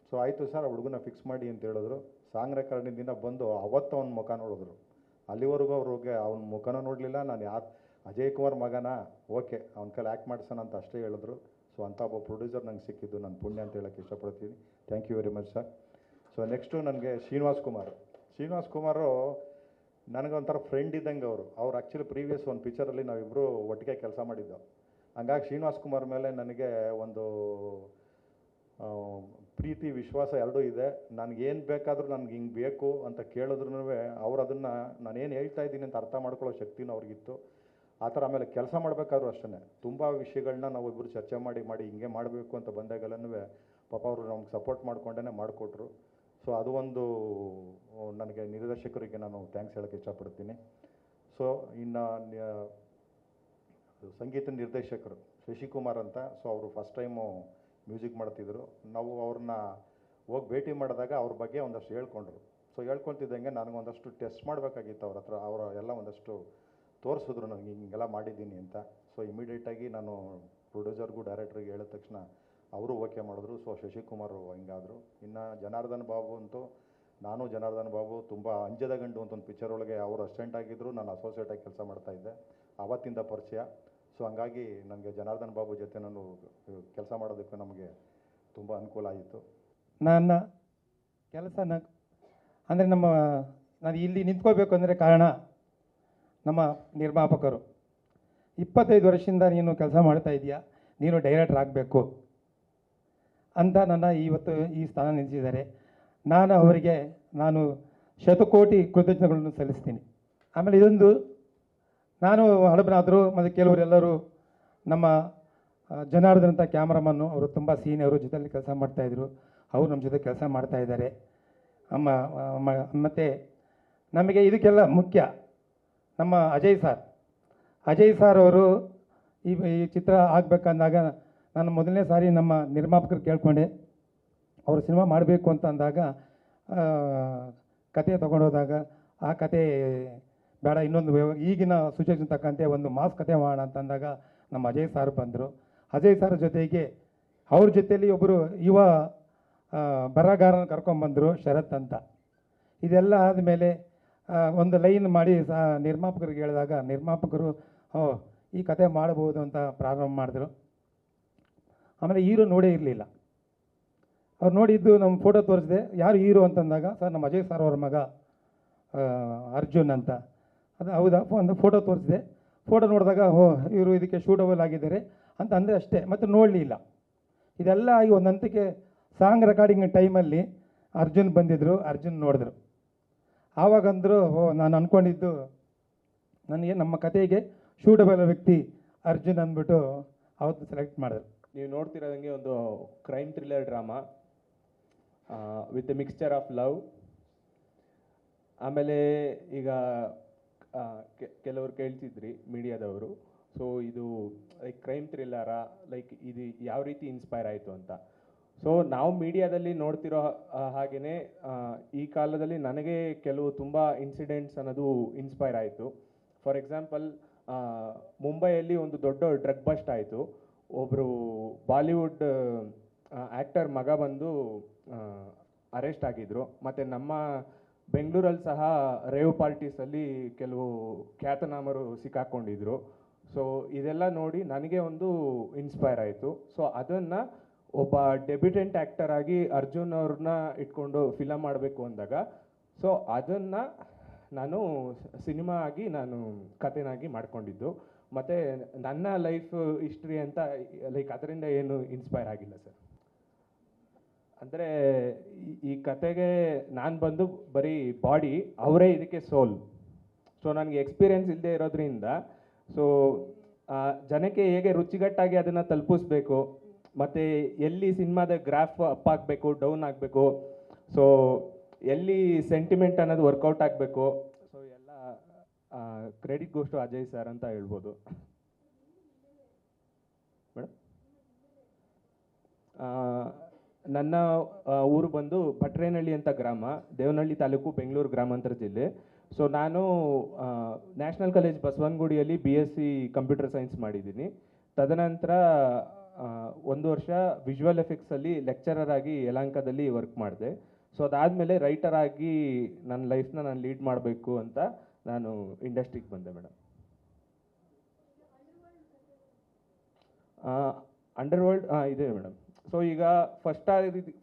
ಸೊ ಆಯಿತು ಸರ್, ಹುಡುಗನ ಫಿಕ್ಸ್ ಮಾಡಿ ಅಂತ ಹೇಳಿದ್ರು. ಸಾಂಗ್ ರೆಕಾರ್ಡಿಂಗ್ ದಿನ ಬಂದು ಅವತ್ತು ಅವ್ನ ಮುಖ ನೋಡಿದ್ರು. ಅಲ್ಲಿವರೆಗೂ ಅವ್ರಿಗೆ ಅವ್ನ ಮುಖನೂ ನೋಡಲಿಲ್ಲ. ನಾನು ಅಜಯ್ ಕುಮಾರ್ ಮಗನ, ಓಕೆ ಅವ್ನ ಕೈಲಿ ಆ್ಯಕ್ಟ್ ಮಾಡಿಸೋಣ ಅಂತ ಅಷ್ಟೇ ಹೇಳಿದ್ರು. ಸೊ ಅಂಥ ಒಬ್ಬ ಪ್ರೊಡ್ಯೂಸರ್ ನಂಗೆ ಸಿಕ್ಕಿದ್ದು ನನ್ನ ಪುಣ್ಯ ಅಂತ ಹೇಳೋಕ್ಕೆ ಇಷ್ಟಪಡ್ತೀನಿ. Thank you very much sir. So next ನನಗೆ ಶ್ರೀನಿವಾಸ್ ಕುಮಾರು ನನಗೊಂಥರ ಫ್ರೆಂಡ್ ಇದ್ದಂಗೆ. ಅವ್ರು ಆ್ಯಕ್ಚುಲಿ ಪ್ರೀವಿಯಸ್ ಒಂದು ಪಿಕ್ಚರಲ್ಲಿ ನಾವಿಬ್ಬರು ಒಟ್ಟಿಗೆ ಕೆಲಸ ಮಾಡಿದ್ದು. ಹಂಗಾಗಿ ಶ್ರೀನಿವಾಸ್ ಕುಮಾರ್ ಮೇಲೆ ನನಗೆ ಒಂದು ಪ್ರೀತಿ ವಿಶ್ವಾಸ ಎರಡೂ ಇದೆ. ನನಗೇನು ಬೇಕಾದರೂ ನನಗೆ ಹಿಂಗೆ ಬೇಕು ಅಂತ ಕೇಳಿದ್ರೂ ಅವ್ರು ಅದನ್ನು ನಾನೇನು ಹೇಳ್ತಾ ಇದ್ದೀನಿ ಅಂತ ಅರ್ಥ ಮಾಡ್ಕೊಳ್ಳೋ ಶಕ್ತಿನೂ ಅವ್ರಿಗಿತ್ತು. ಆ ಥರ ಆಮೇಲೆ ಕೆಲಸ ಮಾಡಬೇಕಾದ್ರೂ ಅಷ್ಟೇ ತುಂಬ ವಿಷಯಗಳನ್ನ ನಾವು ಇಬ್ಬರು ಚರ್ಚೆ ಮಾಡಿ ಹಿಂಗೆ ಮಾಡಬೇಕು ಅಂತ ಬಂದಾಗಲೂ ಪಾಪ ಅವರು ನಮ್ಗೆ ಸಪೋರ್ಟ್ ಮಾಡಿಕೊಂಡೇ ಮಾಡಿಕೊಟ್ರು. ಸೊ ಅದು ಒಂದು ನನಗೆ ನಿರ್ದೇಶಕರಿಗೆ ನಾನು ಥ್ಯಾಂಕ್ಸ್ ಹೇಳೋಕ್ಕೆ ಇಷ್ಟಪಡ್ತೀನಿ. ಸೊ ಇನ್ನು ಸಂಗೀತ ನಿರ್ದೇಶಕರು ಶಶಿಕುಮಾರ್ ಅಂತ. ಸೊ ಅವರು ಫಸ್ಟ್ ಟೈಮು ಮ್ಯೂಸಿಕ್ ಮಾಡ್ತಿದ್ರು. ನಾವು ಅವ್ರನ್ನ ಹೋಗಿ ಭೇಟಿ ಮಾಡಿದಾಗ ಅವ್ರ ಬಗ್ಗೆ ಒಂದಷ್ಟು ಹೇಳ್ಕೊಂಡ್ರು. ಸೊ ಹೇಳ್ಕೊತಿದ್ದಂಗೆ ನನಗೊಂದಷ್ಟು ಟೆಸ್ಟ್ ಮಾಡಬೇಕಾಗಿತ್ತು ಅವ್ರ ಹತ್ರ. ಅವರ ಎಲ್ಲ ಒಂದಷ್ಟು ತೋರಿಸಿದ್ರು ನನಗೆ ಹಿಂಗೆಲ್ಲ ಮಾಡಿದ್ದೀನಿ ಅಂತ. ಸೊ ಇಮಿಡಿಯೇಟಾಗಿ ನಾನು ಪ್ರೊಡ್ಯೂಸರ್ಗೂ ಡೈರೆಕ್ಟ್ರಿಗೆ ಹೇಳಿದ ತಕ್ಷಣ ಅವರು ಓಕೆ ಮಾಡಿದ್ರು. ಸೊ ಶಶಿಕುಮಾರ್ ಹಿಂಗಾದರು. ಇನ್ನು ಜನಾರ್ದನ್ ಬಾಬು ಅಂತೂ, ನಾನು ಜನಾರ್ದನ್ ಬಾಬು ತುಂಬ ಅಂಜದ ಗಂಡು ಅಂತ ಒಂದು ಪಿಕ್ಚರ್ ಒಳಗೆ ಅವರು ಅಸಿಸ್ಟೆಂಟ್ ಆಗಿದ್ದರು, ನಾನು ಅಸೋಸಿಯೇಟಾಗಿ ಕೆಲಸ ಮಾಡ್ತಾಯಿದ್ದೆ. ಆವತ್ತಿಂದ ಪರಿಚಯ. ಸೊ ಹಂಗಾಗಿ ನನಗೆ ಜನಾರ್ದನ್ ಬಾಬು ಜೊತೆ ನಾನು ಕೆಲಸ ಮಾಡೋದಕ್ಕೆ ನಮಗೆ ತುಂಬ ಅನುಕೂಲ ಆಯಿತು. ನನ್ನ ಕೆಲಸನ ಅಂದರೆ ನಾನು ಇಲ್ಲಿ ನಿಂತ್ಕೋಬೇಕು ಅಂದರೆ ಕಾರಣ ನಮ್ಮ ನಿರ್ಮಾಪಕರು. 25 ವರ್ಷದಿಂದ ನೀನು ಕೆಲಸ ಮಾಡ್ತಾ ಇದೆಯಾ, ನೀನು ಡೈರೆಕ್ಟರ್ ಆಗಬೇಕು ಅಂತ ನನ್ನ ಇವತ್ತು ಈ ಸ್ಥಾನ ನಿಲ್ಲಿಸಿದ್ದಾರೆ. ನಾನು ಅವರಿಗೆ ಶತಕೋಟಿ ಕೃತಜ್ಞತೆಗಳನ್ನು ಸಲ್ಲಿಸ್ತೀನಿ. ಆಮೇಲೆ ಇದೊಂದು ನಾನು ಹಳಬನಾದರು ಮತ್ತು ಕೆಲವರೆಲ್ಲರೂ ನಮ್ಮ ಜನಾರ್ದನ್ ಅಂತ ಕ್ಯಾಮ್ರಾಮನ್ನು, ಅವರು ತುಂಬ ಸೀನಿಯರು, ಜೊತೆಯಲ್ಲಿ ಕೆಲಸ ಮಾಡ್ತಾಯಿದ್ರು. ಅವರು ನಮ್ಮ ಜೊತೆ ಕೆಲಸ ಮಾಡ್ತಾಯಿದ್ದಾರೆ. ಮತ್ತು ನಮಗೆ ಇದಕ್ಕೆಲ್ಲ ಮುಖ್ಯ ನಮ್ಮ ಅಜಯ್ ಸಾರ್ ಅವರು ಈ ಚಿತ್ರ ಆಗಬೇಕಂದಾಗ ನಾನು ಮೊದಲನೇ ಸಾರಿ ನಮ್ಮ ನಿರ್ಮಾಪಕರು ಕೇಳ್ಕೊಂಡೆ. ಅವರು ಸಿನಿಮಾ ಮಾಡಬೇಕು ಅಂತ ಅಂದಾಗ ಕತೆ ತೊಗೊಂಡೋದಾಗ ಆ ಕತೆ ಬೇಡ, ಇನ್ನೊಂದು ಈಗಿನ ಸಿಚುವೇಶನ್ ತಕ್ಕಂತೆ ಒಂದು ಮಾಸ್ ಕತೆ ಮಾಡೋಣ ಅಂತಂದಾಗ ನಮ್ಮ ಅಜಯ್ ಸರ್ ಬಂದರು. ಅಜಯ್ ಸರ್ ಜೊತೆಗೆ ಅವ್ರ ಜೊತೆಯಲ್ಲಿ ಒಬ್ಬರು ಯುವ ಬರಹಗಾರನ ಕರ್ಕೊಂಬಂದರು, ಶರತ್ ಅಂತ. ಇದೆಲ್ಲ ಆದಮೇಲೆ ಒಂದು ಲೈನ್ ಮಾಡಿ ನಿರ್ಮಾಪಕರಿಗೆ ಹೇಳಿದಾಗ ನಿರ್ಮಾಪಕರು ಈ ಕತೆ ಮಾಡ್ಬೋದು ಅಂತ ಪ್ರಾರಂಭ ಮಾಡಿದ್ರು. ಆಮೇಲೆ ಹೀರೋ ನೋಡೇ ಇರಲಿಲ್ಲ. ಅವ್ರು ನೋಡಿದ್ದು ನಮ್ಮ ಫೋಟೋ ತೋರಿಸಿದೆ, ಯಾರು ಹೀರೋ ಅಂತಂದಾಗ ಸರ್ ನಮ್ಮ ಅಜಯ್ ಸರ್ ಅವ್ರ ಮಗ ಅರ್ಜುನ್ ಅಂತ. ಅದು ಹೌದಾ, ಒಂದು ಫೋಟೋ ತೋರಿಸಿದೆ. ಫೋಟೋ ನೋಡಿದಾಗ ಇವರು ಇದಕ್ಕೆ ಶೂಟಬಲ್ ಆಗಿದ್ದಾರೆ ಅಂತ ಅಂದರೆ ಅಷ್ಟೇ, ಮತ್ತು ನೋಡಲಿಲ್ಲ. ಇದೆಲ್ಲ ಆಗಿ ಒಂದು ಹಂತಕ್ಕೆ ಸಾಂಗ್ ರೆಕಾರ್ಡಿಂಗ್ ಟೈಮಲ್ಲಿ ಅರ್ಜುನ್ ಬಂದಿದ್ದರು, ಅರ್ಜುನ್ ನೋಡಿದ್ರು. ಆವಾಗಂದರು ನಾನು ಅಂದ್ಕೊಂಡಿದ್ದು ನನಗೆ ನಮ್ಮ ಕತೆಗೆ ಶೂಟಬಲ್ ವ್ಯಕ್ತಿ ಅರ್ಜುನ್ ಅಂದ್ಬಿಟ್ಟು ಅವತ್ತು ಸೆಲೆಕ್ಟ್ ಮಾಡಿದ್ರು. ನೀವು ನೋಡ್ತಿರೋದಂಗೆ ಒಂದು crime thriller drama with A mixture of love. ಆಮೇಲೆ ಈಗ ಕೆಲವರು ಕೇಳ್ತಿದ್ರಿ ಮೀಡಿಯಾದವರು, ಸೊ ಇದು ಲೈಕ್ ಕ್ರೈಮ್ ಥ್ರಿಲ್ಲರಾ, ಲೈಕ್ ಇದು ಯಾವ ರೀತಿ ಇನ್ಸ್ಪೈರ್ ಆಯಿತು ಅಂತ. ಸೊ ನಾವು ಮೀಡಿಯಾದಲ್ಲಿ ನೋಡ್ತಿರೋ ಹಾಗೆಯೇ ಈ ಕಾಲದಲ್ಲಿ ನನಗೆ ಕೆಲವು ತುಂಬ ಇನ್ಸಿಡೆಂಟ್ಸ್ ಅನ್ನೋದು ಇನ್ಸ್ಪೈರ್ ಆಯಿತು. ಫಾರ್ ಎಕ್ಸಾಂಪಲ್, ಮುಂಬೈಯಲ್ಲಿ ಒಂದು ದೊಡ್ಡ ಡ್ರಗ್ ಬಸ್ಟ್ ಆಯಿತು. ಒಬ್ಬರು ಬಾಲಿವುಡ್ ಆ್ಯಕ್ಟರ್ ಮಗ ಬಂದು ಅರೆಸ್ಟ್ ಆಗಿದ್ದರು. ಮತ್ತು ನಮ್ಮ ಬೆಂಗಳೂರಲ್ಲಿ ಸಹ ರೇವ್ ಪಾರ್ಟೀಸಲ್ಲಿ ಕೆಲವು ಖ್ಯಾತನಾಮರು ಸಿಕ್ಕಾಕ್ಕೊಂಡಿದ್ರು. ಸೊ ಇದೆಲ್ಲ ನೋಡಿ ನನಗೆ ಒಂದು ಇನ್ಸ್ಪೈರ್ ಆಯಿತು. ಸೊ ಅದನ್ನು ಒಬ್ಬ ಡೆಬ್ಯೂಟೆಂಟ್ ಆ್ಯಕ್ಟರ್ ಆಗಿ ಅರ್ಜುನ್ ಅವ್ರನ್ನ ಇಟ್ಕೊಂಡು ಫಿಲಮ್ ಮಾಡಬೇಕು ಅಂದಾಗ, ಸೊ ಅದನ್ನು ನಾನು ಸಿನಿಮಾ ಆಗಿ ನಾನು ಕಥೆನಾಗಿ ಮಾಡ್ಕೊಂಡಿದ್ದು. ಮತ್ತು ನನ್ನ ಲೈಫ್ ಹಿಸ್ಟ್ರಿ ಅಂತ ಲೈಕ್ ಅದರಿಂದ ಏನು ಇನ್ಸ್ಪೈರ್ ಆಗಿಲ್ಲ ಸರ್. ಅಂದರೆ ಈ ಕತೆಗೆ ನಾನು ಬಂದು ಬರೀ ಬಾಡಿ, ಅವರೇ ಇದಕ್ಕೆ ಸೋಲ್. ಸೊ ನನಗೆ ಎಕ್ಸ್ಪೀರಿಯೆನ್ಸ್ ಇಲ್ಲದೆ ಇರೋದ್ರಿಂದ, ಸೊ ಜನಕ್ಕೆ ಹೇಗೆ ರುಚಿಗಟ್ಟಾಗಿ ಅದನ್ನು ತಲುಪಿಸ್ಬೇಕು, ಮತ್ತು ಎಲ್ಲಿ ಸಿನಿಮಾದ ಗ್ರಾಫ್ ಅಪ್ ಆಗಬೇಕು, ಡೌನ್ ಆಗಬೇಕು, ಸೊ ಎಲ್ಲಿ ಸೆಂಟಿಮೆಂಟ್ ಅನ್ನೋದು ವರ್ಕೌಟ್ ಆಗಬೇಕು, ಸೊ ಎಲ್ಲ ಕ್ರೆಡಿಟ್ ಗೋಸ್ಟು ಅಜಯ್ ಸರ್ ಅಂತ ಹೇಳ್ಬೋದು ಮೇಡಮ್. ನನ್ನ ಊರು ಬಂದು ಭಟ್ರೇನಹಳ್ಳಿ ಅಂತ ಗ್ರಾಮ, ದೇವನಹಳ್ಳಿ ತಾಲೂಕು, ಬೆಂಗಳೂರು ಗ್ರಾಮಾಂತರ ಜಿಲ್ಲೆ. ಸೊ ನಾನು ನ್ಯಾಷನಲ್ ಕಾಲೇಜ್ ಬಸವನಗುಡಿಯಲ್ಲಿ BSc ಕಂಪ್ಯೂಟರ್ ಸೈನ್ಸ್ ಮಾಡಿದ್ದೀನಿ. ತದನಂತರ 1 ವರ್ಷ ವಿಜುವಲ್ ಎಫೆಕ್ಟ್ಸಲ್ಲಿ ಲೆಕ್ಚರರ್ ಆಗಿ ಯಲಹಂಕದಲ್ಲಿ ವರ್ಕ್ ಮಾಡಿದೆ. ಸೊ ಅದಾದಮೇಲೆ ರೈಟರ್ ಆಗಿ ನನ್ನ ಲೈಫ್ನ ನಾನು ಲೀಡ್ ಮಾಡಬೇಕು ಅಂತ ನಾನು ಇಂಡಸ್ಟ್ರಿಗೆ ಬಂದೆ ಮೇಡಮ್. ಅಂಡರ್ವರ್ಲ್ಡ್ ಇದೆ ಮೇಡಮ್. ಸೊ ಈಗ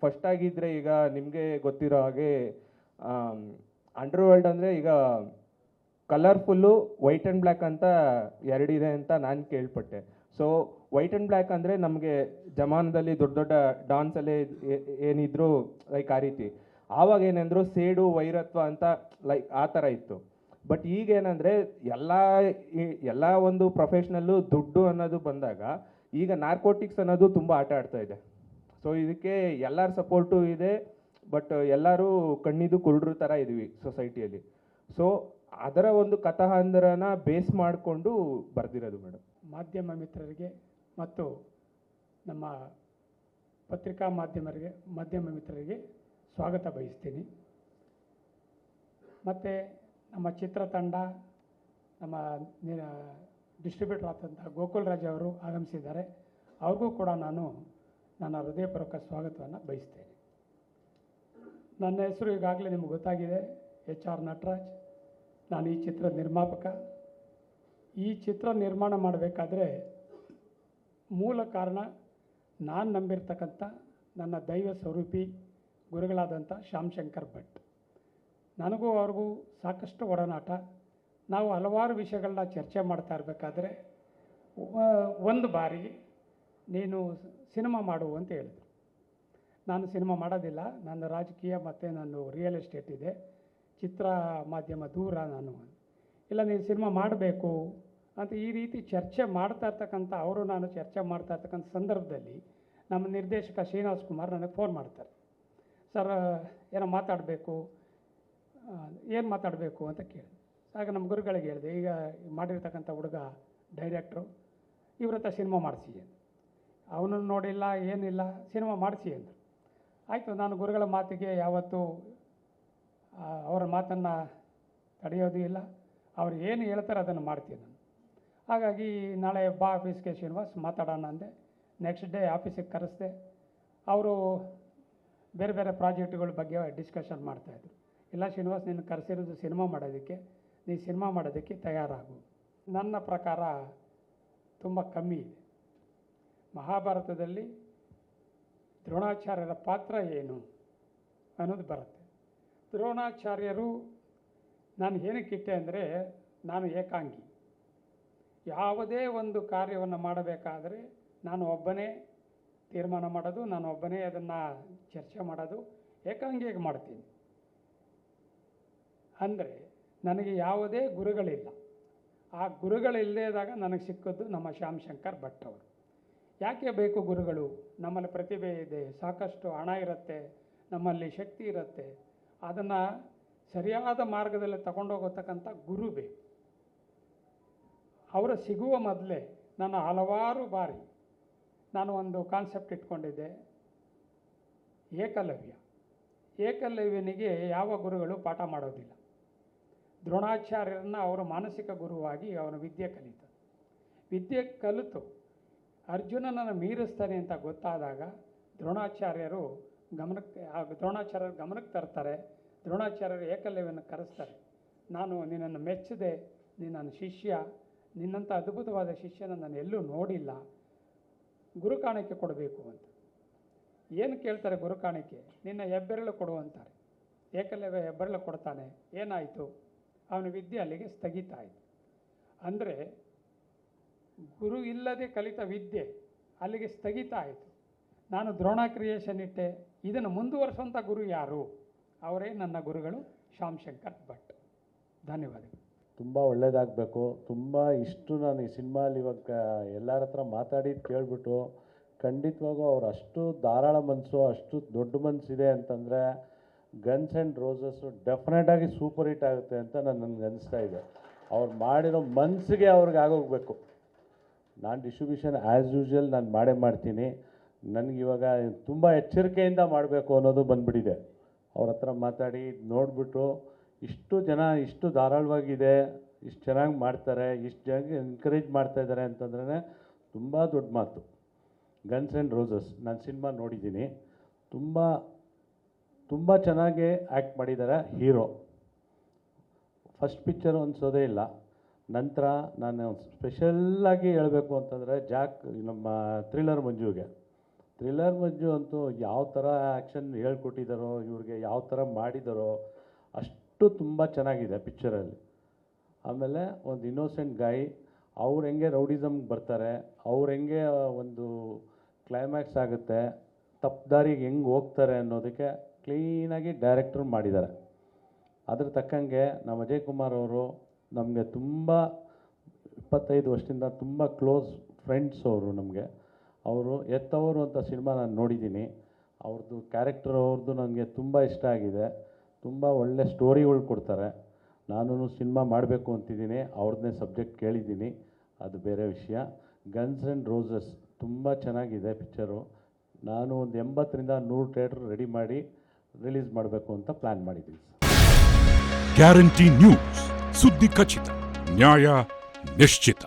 ಫಸ್ಟ್ ಆಗಿದ್ದರೆ ಈಗ ನಿಮಗೆ ಗೊತ್ತಿರೋ ಹಾಗೆ ಅಂಡರ್ವರ್ಲ್ಡ್ ಅಂದರೆ ಈಗ ಕಲರ್ಫುಲ್ಲು ವೈಟ್ ಆ್ಯಂಡ್ ಬ್ಲ್ಯಾಕ್ ಅಂತ ಎರಡಿದೆ ಅಂತ ನಾನು ಕೇಳ್ಪಟ್ಟೆ. ಸೊ ವೈಟ್ ಆ್ಯಂಡ್ ಬ್ಲ್ಯಾಕ್ ಅಂದರೆ ನಮಗೆ ಜಮಾನದಲ್ಲಿ ದೊಡ್ಡ ದೊಡ್ಡ ಡಾನ್ಸಲ್ಲೇ ಏನಿದ್ರು ಲೈಕ್ ಆ ರೀತಿ. ಆವಾಗ ಏನಂದ್ರು ಸೇಡು ವೈರತ್ವ ಅಂತ ಲೈಕ್ ಆ ಥರ ಇತ್ತು. ಬಟ್ ಈಗೇನಂದರೆ ಎಲ್ಲ ಒಂದು ಪ್ರೊಫೆಷ್ನಲ್ಲು ದುಡ್ಡು ಅನ್ನೋದು ಬಂದಾಗ ಈಗ ನಾರ್ಕೋಟಿಕ್ಸ್ ಅನ್ನೋದು ತುಂಬ ಆಟ ಆಡ್ತಾ ಇದೆ. ಸೊ ಇದಕ್ಕೆ ಎಲ್ಲರ ಸಪೋರ್ಟು ಇದೆ, ಬಟ್ ಎಲ್ಲರೂ ಕಣ್ಣಿದು ಕುರುಡ್ರ ಥರ ಇದ್ವಿ ಸೊಸೈಟಿಯಲ್ಲಿ. ಸೊ ಅದರ ಒಂದು ಕಥಾಹಂದರನ ಬೇಸ್ ಮಾಡಿಕೊಂಡು ಬರೆದಿರೋದು ಮೇಡಮ್. ಮಾಧ್ಯಮ ಮಿತ್ರರಿಗೆ ಮತ್ತು ನಮ್ಮ ಪತ್ರಿಕಾ ಮಾಧ್ಯಮ ಮಿತ್ರರಿಗೆ ಸ್ವಾಗತ ಬಯಸ್ತೀನಿ. ಮತ್ತು ನಮ್ಮ ಚಿತ್ರತಂಡ, ನಮ್ಮ ಡಿಸ್ಟ್ರಿಬ್ಯೂಟರ್ ಆದಂಥ ಗೋಕುಲ್ ರಾಜ್ ಅವರು ಆಗಮಿಸಿದ್ದಾರೆ. ಅವ್ರಿಗೂ ಕೂಡ ನಾನು ನನ್ನ ಹೃದಯಪೂರ್ವಕ ಸ್ವಾಗತವನ್ನು ಬಯಸ್ತೇನೆ. ನನ್ನ ಹೆಸರು ಈಗಾಗಲೇ ನಿಮಗೆ ಗೊತ್ತಾಗಿದೆ, HR ನಟರಾಜ್. ನಾನು ಈ ಚಿತ್ರದ ನಿರ್ಮಾಪಕ. ಈ ಚಿತ್ರ ನಿರ್ಮಾಣ ಮಾಡಬೇಕಾದ್ರೆ ಮೂಲ ಕಾರಣ ನಾನು ನಂಬಿರ್ತಕ್ಕಂಥ ನನ್ನ ದೈವ ಸ್ವರೂಪಿ ಗುರುಗಳಾದಂಥ ಶ್ಯಾಮ್ ಶಂಕರ್ ಭಟ್. ನನಗೂ ಅವ್ರಿಗೂ ಸಾಕಷ್ಟು ಒಡನಾಟ. ನಾವು ಹಲವಾರು ವಿಷಯಗಳನ್ನ ಚರ್ಚೆ ಮಾಡ್ತಾ ಇರಬೇಕಾದ್ರೆ ಒಂದು ಬಾರಿ ನೀನು ಸಿನಿಮಾ ಮಾಡು ಅಂತ ಹೇಳಿದ್ರು. ನಾನು ಸಿನಿಮಾ ಮಾಡೋದಿಲ್ಲ, ನನ್ನ ರಾಜಕೀಯ ಮತ್ತು ನಾನು ರಿಯಲ್ ಎಸ್ಟೇಟ್ ಇದೆ, ಚಿತ್ರ ಮಾಧ್ಯಮ ದೂರ. ನಾನು ಇಲ್ಲ, ನೀನು ಸಿನಿಮಾ ಮಾಡಬೇಕು ಅಂತ ಈ ರೀತಿ ಚರ್ಚೆ ಮಾಡ್ತಾ ಇರ್ತಕ್ಕಂಥ ಅವರು ನಾನು ಚರ್ಚೆ ಮಾಡ್ತಾ ಇರ್ತಕ್ಕಂಥ ಸಂದರ್ಭದಲ್ಲಿ ನಮ್ಮ ನಿರ್ದೇಶಕ ಶ್ರೀನಿವಾಸ್ ಕುಮಾರ್ ನನಗೆ ಫೋನ್ ಮಾಡ್ತಾರೆ. ಸರ್, ಏನೋ ಮಾತಾಡಬೇಕು, ಏನು ಮಾತಾಡಬೇಕು ಅಂತ ಕೇಳಿ. ಆಗ ನಮ್ಮ ಗುರುಗಳಿಗೆ ಹೇಳಿದೆ, ಈಗ ಮಾಡಿರ್ತಕ್ಕಂಥ ಹುಡುಗ ಡೈರೆಕ್ಟ್ರು, ಇವ್ರ ಹತ್ರ ಸಿನಿಮಾ ಮಾಡಿಸಿ ಅಂತ. ಅವನನ್ನು ನೋಡಿಲ್ಲ, ಏನಿಲ್ಲ, ಸಿನಿಮಾ ಮಾಡಿಸಿ ಅಂದರು. ಆಯಿತು, ನಾನು ಗುರುಗಳ ಮಾತಿಗೆ ಯಾವತ್ತೂ ಅವರ ಮಾತನ್ನು ತಡೆಯೋದು ಇಲ್ಲ. ಅವ್ರು ಏನು ಹೇಳ್ತಾರೆ ಅದನ್ನು ಮಾಡ್ತೀನಿ ನಾನು. ಹಾಗಾಗಿ ನಾಳೆ ಬಾ ಆಫೀಸ್ಗೆ ಶ್ರೀನಿವಾಸ್ ಮಾತಾಡೋಣ ಅಂದೆ. ನೆಕ್ಸ್ಟ್ ಡೇ ಆಫೀಸಿಗೆ ಕರೆಸ್ದೆ. ಅವರು ಬೇರೆ ಬೇರೆ ಪ್ರಾಜೆಕ್ಟ್ಗಳ ಬಗ್ಗೆ ಡಿಸ್ಕಷನ್ ಮಾಡ್ತಾಯಿದ್ರು. ಇಲ್ಲ ಶ್ರೀನಿವಾಸ್, ನಿನ್ನ ಕರೆಸಿರೋದು ಸಿನಿಮಾ ಮಾಡೋದಕ್ಕೆ, ನೀನು ಸಿನಿಮಾ ಮಾಡೋದಕ್ಕೆ ತಯಾರಾಗು. ನನ್ನ ಪ್ರಕಾರ ತುಂಬ ಕಮ್ಮಿ ಇದೆ. ಮಹಾಭಾರತದಲ್ಲಿ ದ್ರೋಣಾಚಾರ್ಯರ ಪಾತ್ರ ಏನು ಅನ್ನೋದು ಬರುತ್ತೆ. ದ್ರೋಣಾಚಾರ್ಯರು ನಾನು ಏನಕ್ಕಿಟ್ಟೆ ಅಂದರೆ, ನಾನು ಏಕಾಂಗಿ. ಯಾವುದೇ ಒಂದು ಕಾರ್ಯವನ್ನು ಮಾಡಬೇಕಾದರೆ ನಾನು ಒಬ್ಬನೇ ತೀರ್ಮಾನ ಮಾಡೋದು, ನಾನು ಒಬ್ಬನೇ ಅದನ್ನು ಚರ್ಚೆ ಮಾಡೋದು, ಏಕಾಂಗಿಯಾಗಿ ಮಾಡ್ತೀನಿ. ಅಂದರೆ ನನಗೆ ಯಾವುದೇ ಗುರುಗಳಿಲ್ಲ. ಆ ಗುರುಗಳಿಲ್ಲದಾಗ ನನಗೆ ಸಿಕ್ಕಿದ್ದು ನಮ್ಮ ಶ್ಯಾಮ್ ಶಂಕರ್ ಭಟ್ ಅವರು. ಯಾಕೆ ಬೇಕು ಗುರುಗಳು? ನಮ್ಮಲ್ಲಿ ಪ್ರತಿಭೆ ಇದೆ, ಸಾಕಷ್ಟು ಹಣ ಇರುತ್ತೆ, ನಮ್ಮಲ್ಲಿ ಶಕ್ತಿ ಇರುತ್ತೆ. ಅದನ್ನು ಸರಿಯಾದ ಮಾರ್ಗದಲ್ಲಿ ತಗೊಂಡೋಗತಕ್ಕಂಥ ಗುರು ಬೇಕು. ಅವರ ಸಿಗುವ ಮೊದಲೇ ನಾನು ಹಲವಾರು ಬಾರಿ ನಾನು ಒಂದು ಕಾನ್ಸೆಪ್ಟ್ ಇಟ್ಕೊಂಡಿದ್ದೆ. ಏಕಲವ್ಯನಿಗೆ ಯಾವ ಗುರುಗಳು ಪಾಠ ಮಾಡೋದಿಲ್ಲ. ದ್ರೋಣಾಚಾರ್ಯರನ್ನು ಅವರು ಮಾನಸಿಕ ಗುರುವಾಗಿ ಅವನ ವಿದ್ಯೆ ಕಲಿತು ಅರ್ಜುನನನ್ನು ಮೀರಿಸ್ತಾನೆ ಅಂತ ಗೊತ್ತಾದಾಗ ದ್ರೋಣಾಚಾರ್ಯರು ಗಮನಕ್ಕೆ ತರ್ತಾರೆ. ದ್ರೋಣಾಚಾರ್ಯರು ಏಕಲವ್ಯನ ಕರೆಸ್ತಾರೆ. ನಾನು ನಿನ್ನನ್ನು ಮೆಚ್ಚಿದೆ, ನೀನು ನನ್ನ ಶಿಷ್ಯ, ನಿನ್ನಂಥ ಅದ್ಭುತವಾದ ಶಿಷ್ಯನ ನಾನು ಎಲ್ಲೂ ನೋಡಿಲ್ಲ, ಗುರು ಕಾಣಿಕೆ ಕೊಡಬೇಕು ಅಂತ. ಏನು ಕೇಳ್ತಾರೆ ಗುರು ಕಾಣಿಕೆ? ನಿನ್ನ ಹೆಬ್ಬೆರಳು ಕೊಡು ಅಂತಾರೆ. ಏಕಲವ್ಯ ಹೆಬ್ಬೆರಳು ಕೊಡ್ತಾನೆ. ಏನಾಯಿತು? ಅವನ ವಿದ್ಯೆ ಅಲ್ಲಿಗೆ ಸ್ಥಗಿತ ಆಯಿತು. ಅಂದರೆ ಗುರು ಇಲ್ಲದೆ ಕಲಿತ ವಿದ್ಯೆ ಅಲ್ಲಿಗೆ ಸ್ಥಗಿತ ಆಯಿತು. ನಾನು ದ್ರೋಣ ಕ್ರಿಯೇಷನ್ ಇಟ್ಟೆ. ಇದನ್ನು ಮುಂದುವರಿಸುವಂಥ ಗುರು ಯಾರು? ಅವರೇ ನನ್ನ ಗುರುಗಳು ಶ್ಯಾಮ್ ಶಂಕರ್ ಭಟ್. ಧನ್ಯವಾದಗಳು. ತುಂಬ ಒಳ್ಳೆಯದಾಗಬೇಕು. ತುಂಬ ನಾನು ಈ ಸಿನಿಮಾಲಿ ಇವಾಗ ಎಲ್ಲರ ಹತ್ರ ಮಾತಾಡಿದ್ದು ಕೇಳಿಬಿಟ್ಟು ಖಂಡಿತವಾಗೂ ಅವ್ರು ಅಷ್ಟು ಧಾರಾಳ ಮನಸ್ಸು, ಅಷ್ಟು ದೊಡ್ಡ ಮನಸ್ಸಿದೆ ಅಂತಂದರೆ guns and roses ಡೆಫಿನೆಟಾಗಿ super hit ಆಗುತ್ತೆ ಅಂತ ನನಗೆ ಅನಿಸ್ತಾ ಇದೆ. ಅವ್ರು ಮಾಡಿರೋ ಮನಸ್ಸಿಗೆ ಅವ್ರಿಗೆ ಆಗೋಗಬೇಕು. ನಾನು ಡಿಸ್ಟ್ರಿಬ್ಯೂಷನ್ ಆ್ಯಸ್ ಯೂಶ್ವಲ್ ನಾನು ಮಾಡ್ತೀನಿ. ನನಗಿವಾಗ ತುಂಬ ಎಚ್ಚರಿಕೆಯಿಂದ ಮಾಡಬೇಕು ಅನ್ನೋದು ಬಂದುಬಿಟ್ಟಿದೆ. ಅವ್ರ ಹತ್ರ ಮಾತಾಡಿ ನೋಡಿಬಿಟ್ಟು ಇಷ್ಟು ಧಾರಾಳವಾಗಿದೆ, ಇಷ್ಟು ಚೆನ್ನಾಗಿ ಮಾಡ್ತಾರೆ, ಇಷ್ಟು ಜನಕ್ಕೆ ಎನ್ಕರೇಜ್ ಮಾಡ್ತಾಯಿದ್ದಾರೆ ಅಂತಂದ್ರೆ ತುಂಬ ದೊಡ್ಡ ಮಾತು. ಗನ್ಸ್ ಆ್ಯಂಡ್ ರೋಸಸ್ ನಾನು ಸಿನಿಮಾ ನೋಡಿದ್ದೀನಿ. ತುಂಬ ಚೆನ್ನಾಗಿ ಆ್ಯಕ್ಟ್ ಮಾಡಿದ್ದಾರೆ ಹೀರೋ. ಫಸ್ಟ್ ಪಿಕ್ಚರು ಅನಿಸೋದೇ ಇಲ್ಲ. ನಂತರ ನಾನು ಸ್ಪೆಷಲ್ಲಾಗಿ ಹೇಳಬೇಕು ಅಂತಂದರೆ ನಮ್ಮ ಥ್ರಿಲ್ಲರ್ ಮಂಜು ಅಂತೂ ಯಾವ ಥರ ಆ್ಯಕ್ಷನ್ ಹೇಳ್ಕೊಟ್ಟಿದ್ದಾರೋ, ಇವ್ರಿಗೆ ಯಾವ ಥರ ಮಾಡಿದಾರೋ ಅಷ್ಟು ತುಂಬ ಚೆನ್ನಾಗಿದೆ ಪಿಕ್ಚರಲ್ಲಿ. ಆಮೇಲೆ ಒಂದು ಇನ್ನೋಸೆಂಟ್ ಗಾಯ್, ಅವ್ರು ಹೆಂಗೆ ರೌಡಿಸಮ್ಗೆ ಬರ್ತಾರೆ, ಅವ್ರು ಹೆಂಗೆ ಒಂದು ಕ್ಲೈಮ್ಯಾಕ್ಸ್ ಆಗುತ್ತೆ, ತಪ್ಪುದಾರಿಗೆ ಹೆಂಗೆ ಹೋಗ್ತಾರೆ ಅನ್ನೋದಕ್ಕೆ ಕ್ಲೀನಾಗಿ ಡೈರೆಕ್ಟ್ರು ಮಾಡಿದ್ದಾರೆ. ಅದ್ರ ತಕ್ಕಂಗೆ ನಮ್ಮ ಅಜಯ್ ಕುಮಾರ್ ಅವರು ನಮಗೆ ತುಂಬ 25 ವರ್ಷದಿಂದ ತುಂಬ ಕ್ಲೋಸ್ ಫ್ರೆಂಡ್ಸ್ ಅವರು ನಮಗೆ. ಅವರು ಎತ್ತವರು ಅಂತ ಸಿನಿಮಾ ನಾನು ನೋಡಿದ್ದೀನಿ. ಅವ್ರದ್ದು ಕ್ಯಾರೆಕ್ಟರ್ ಅವ್ರದ್ದು ನನಗೆ ತುಂಬ ಇಷ್ಟ ಆಗಿದೆ. ತುಂಬ ಒಳ್ಳೆ ಸ್ಟೋರಿಗಳು ಕೊಡ್ತಾರೆ. ನಾನು ಸಿನಿಮಾ ಮಾಡಬೇಕು ಅಂತಿದ್ದೀನಿ. ಅವ್ರದ್ದೇ ಸಬ್ಜೆಕ್ಟ್ ಕೇಳಿದ್ದೀನಿ, ಅದು ಬೇರೆ ವಿಷಯ. ಗನ್ಸ್ ಆ್ಯಂಡ್ ರೋಸಸ್ ತುಂಬ ಚೆನ್ನಾಗಿದೆ ಪಿಕ್ಚರು. ನಾನು ಒಂದು 80ರಿಂದ 100 ಥಿಯೇಟ್ರ್ ರೆಡಿ ಮಾಡಿ ರಿಲೀಸ್ ಮಾಡಬೇಕು ಅಂತ ಪ್ಲ್ಯಾನ್ ಮಾಡಿದ್ದೀನಿ. ಗ್ಯಾರಂಟಿ ನ್ಯೂಸ್, ಸುದ್ದಿ ಖಚಿತ, ನ್ಯಾಯ ನಿಶ್ಚಿತ.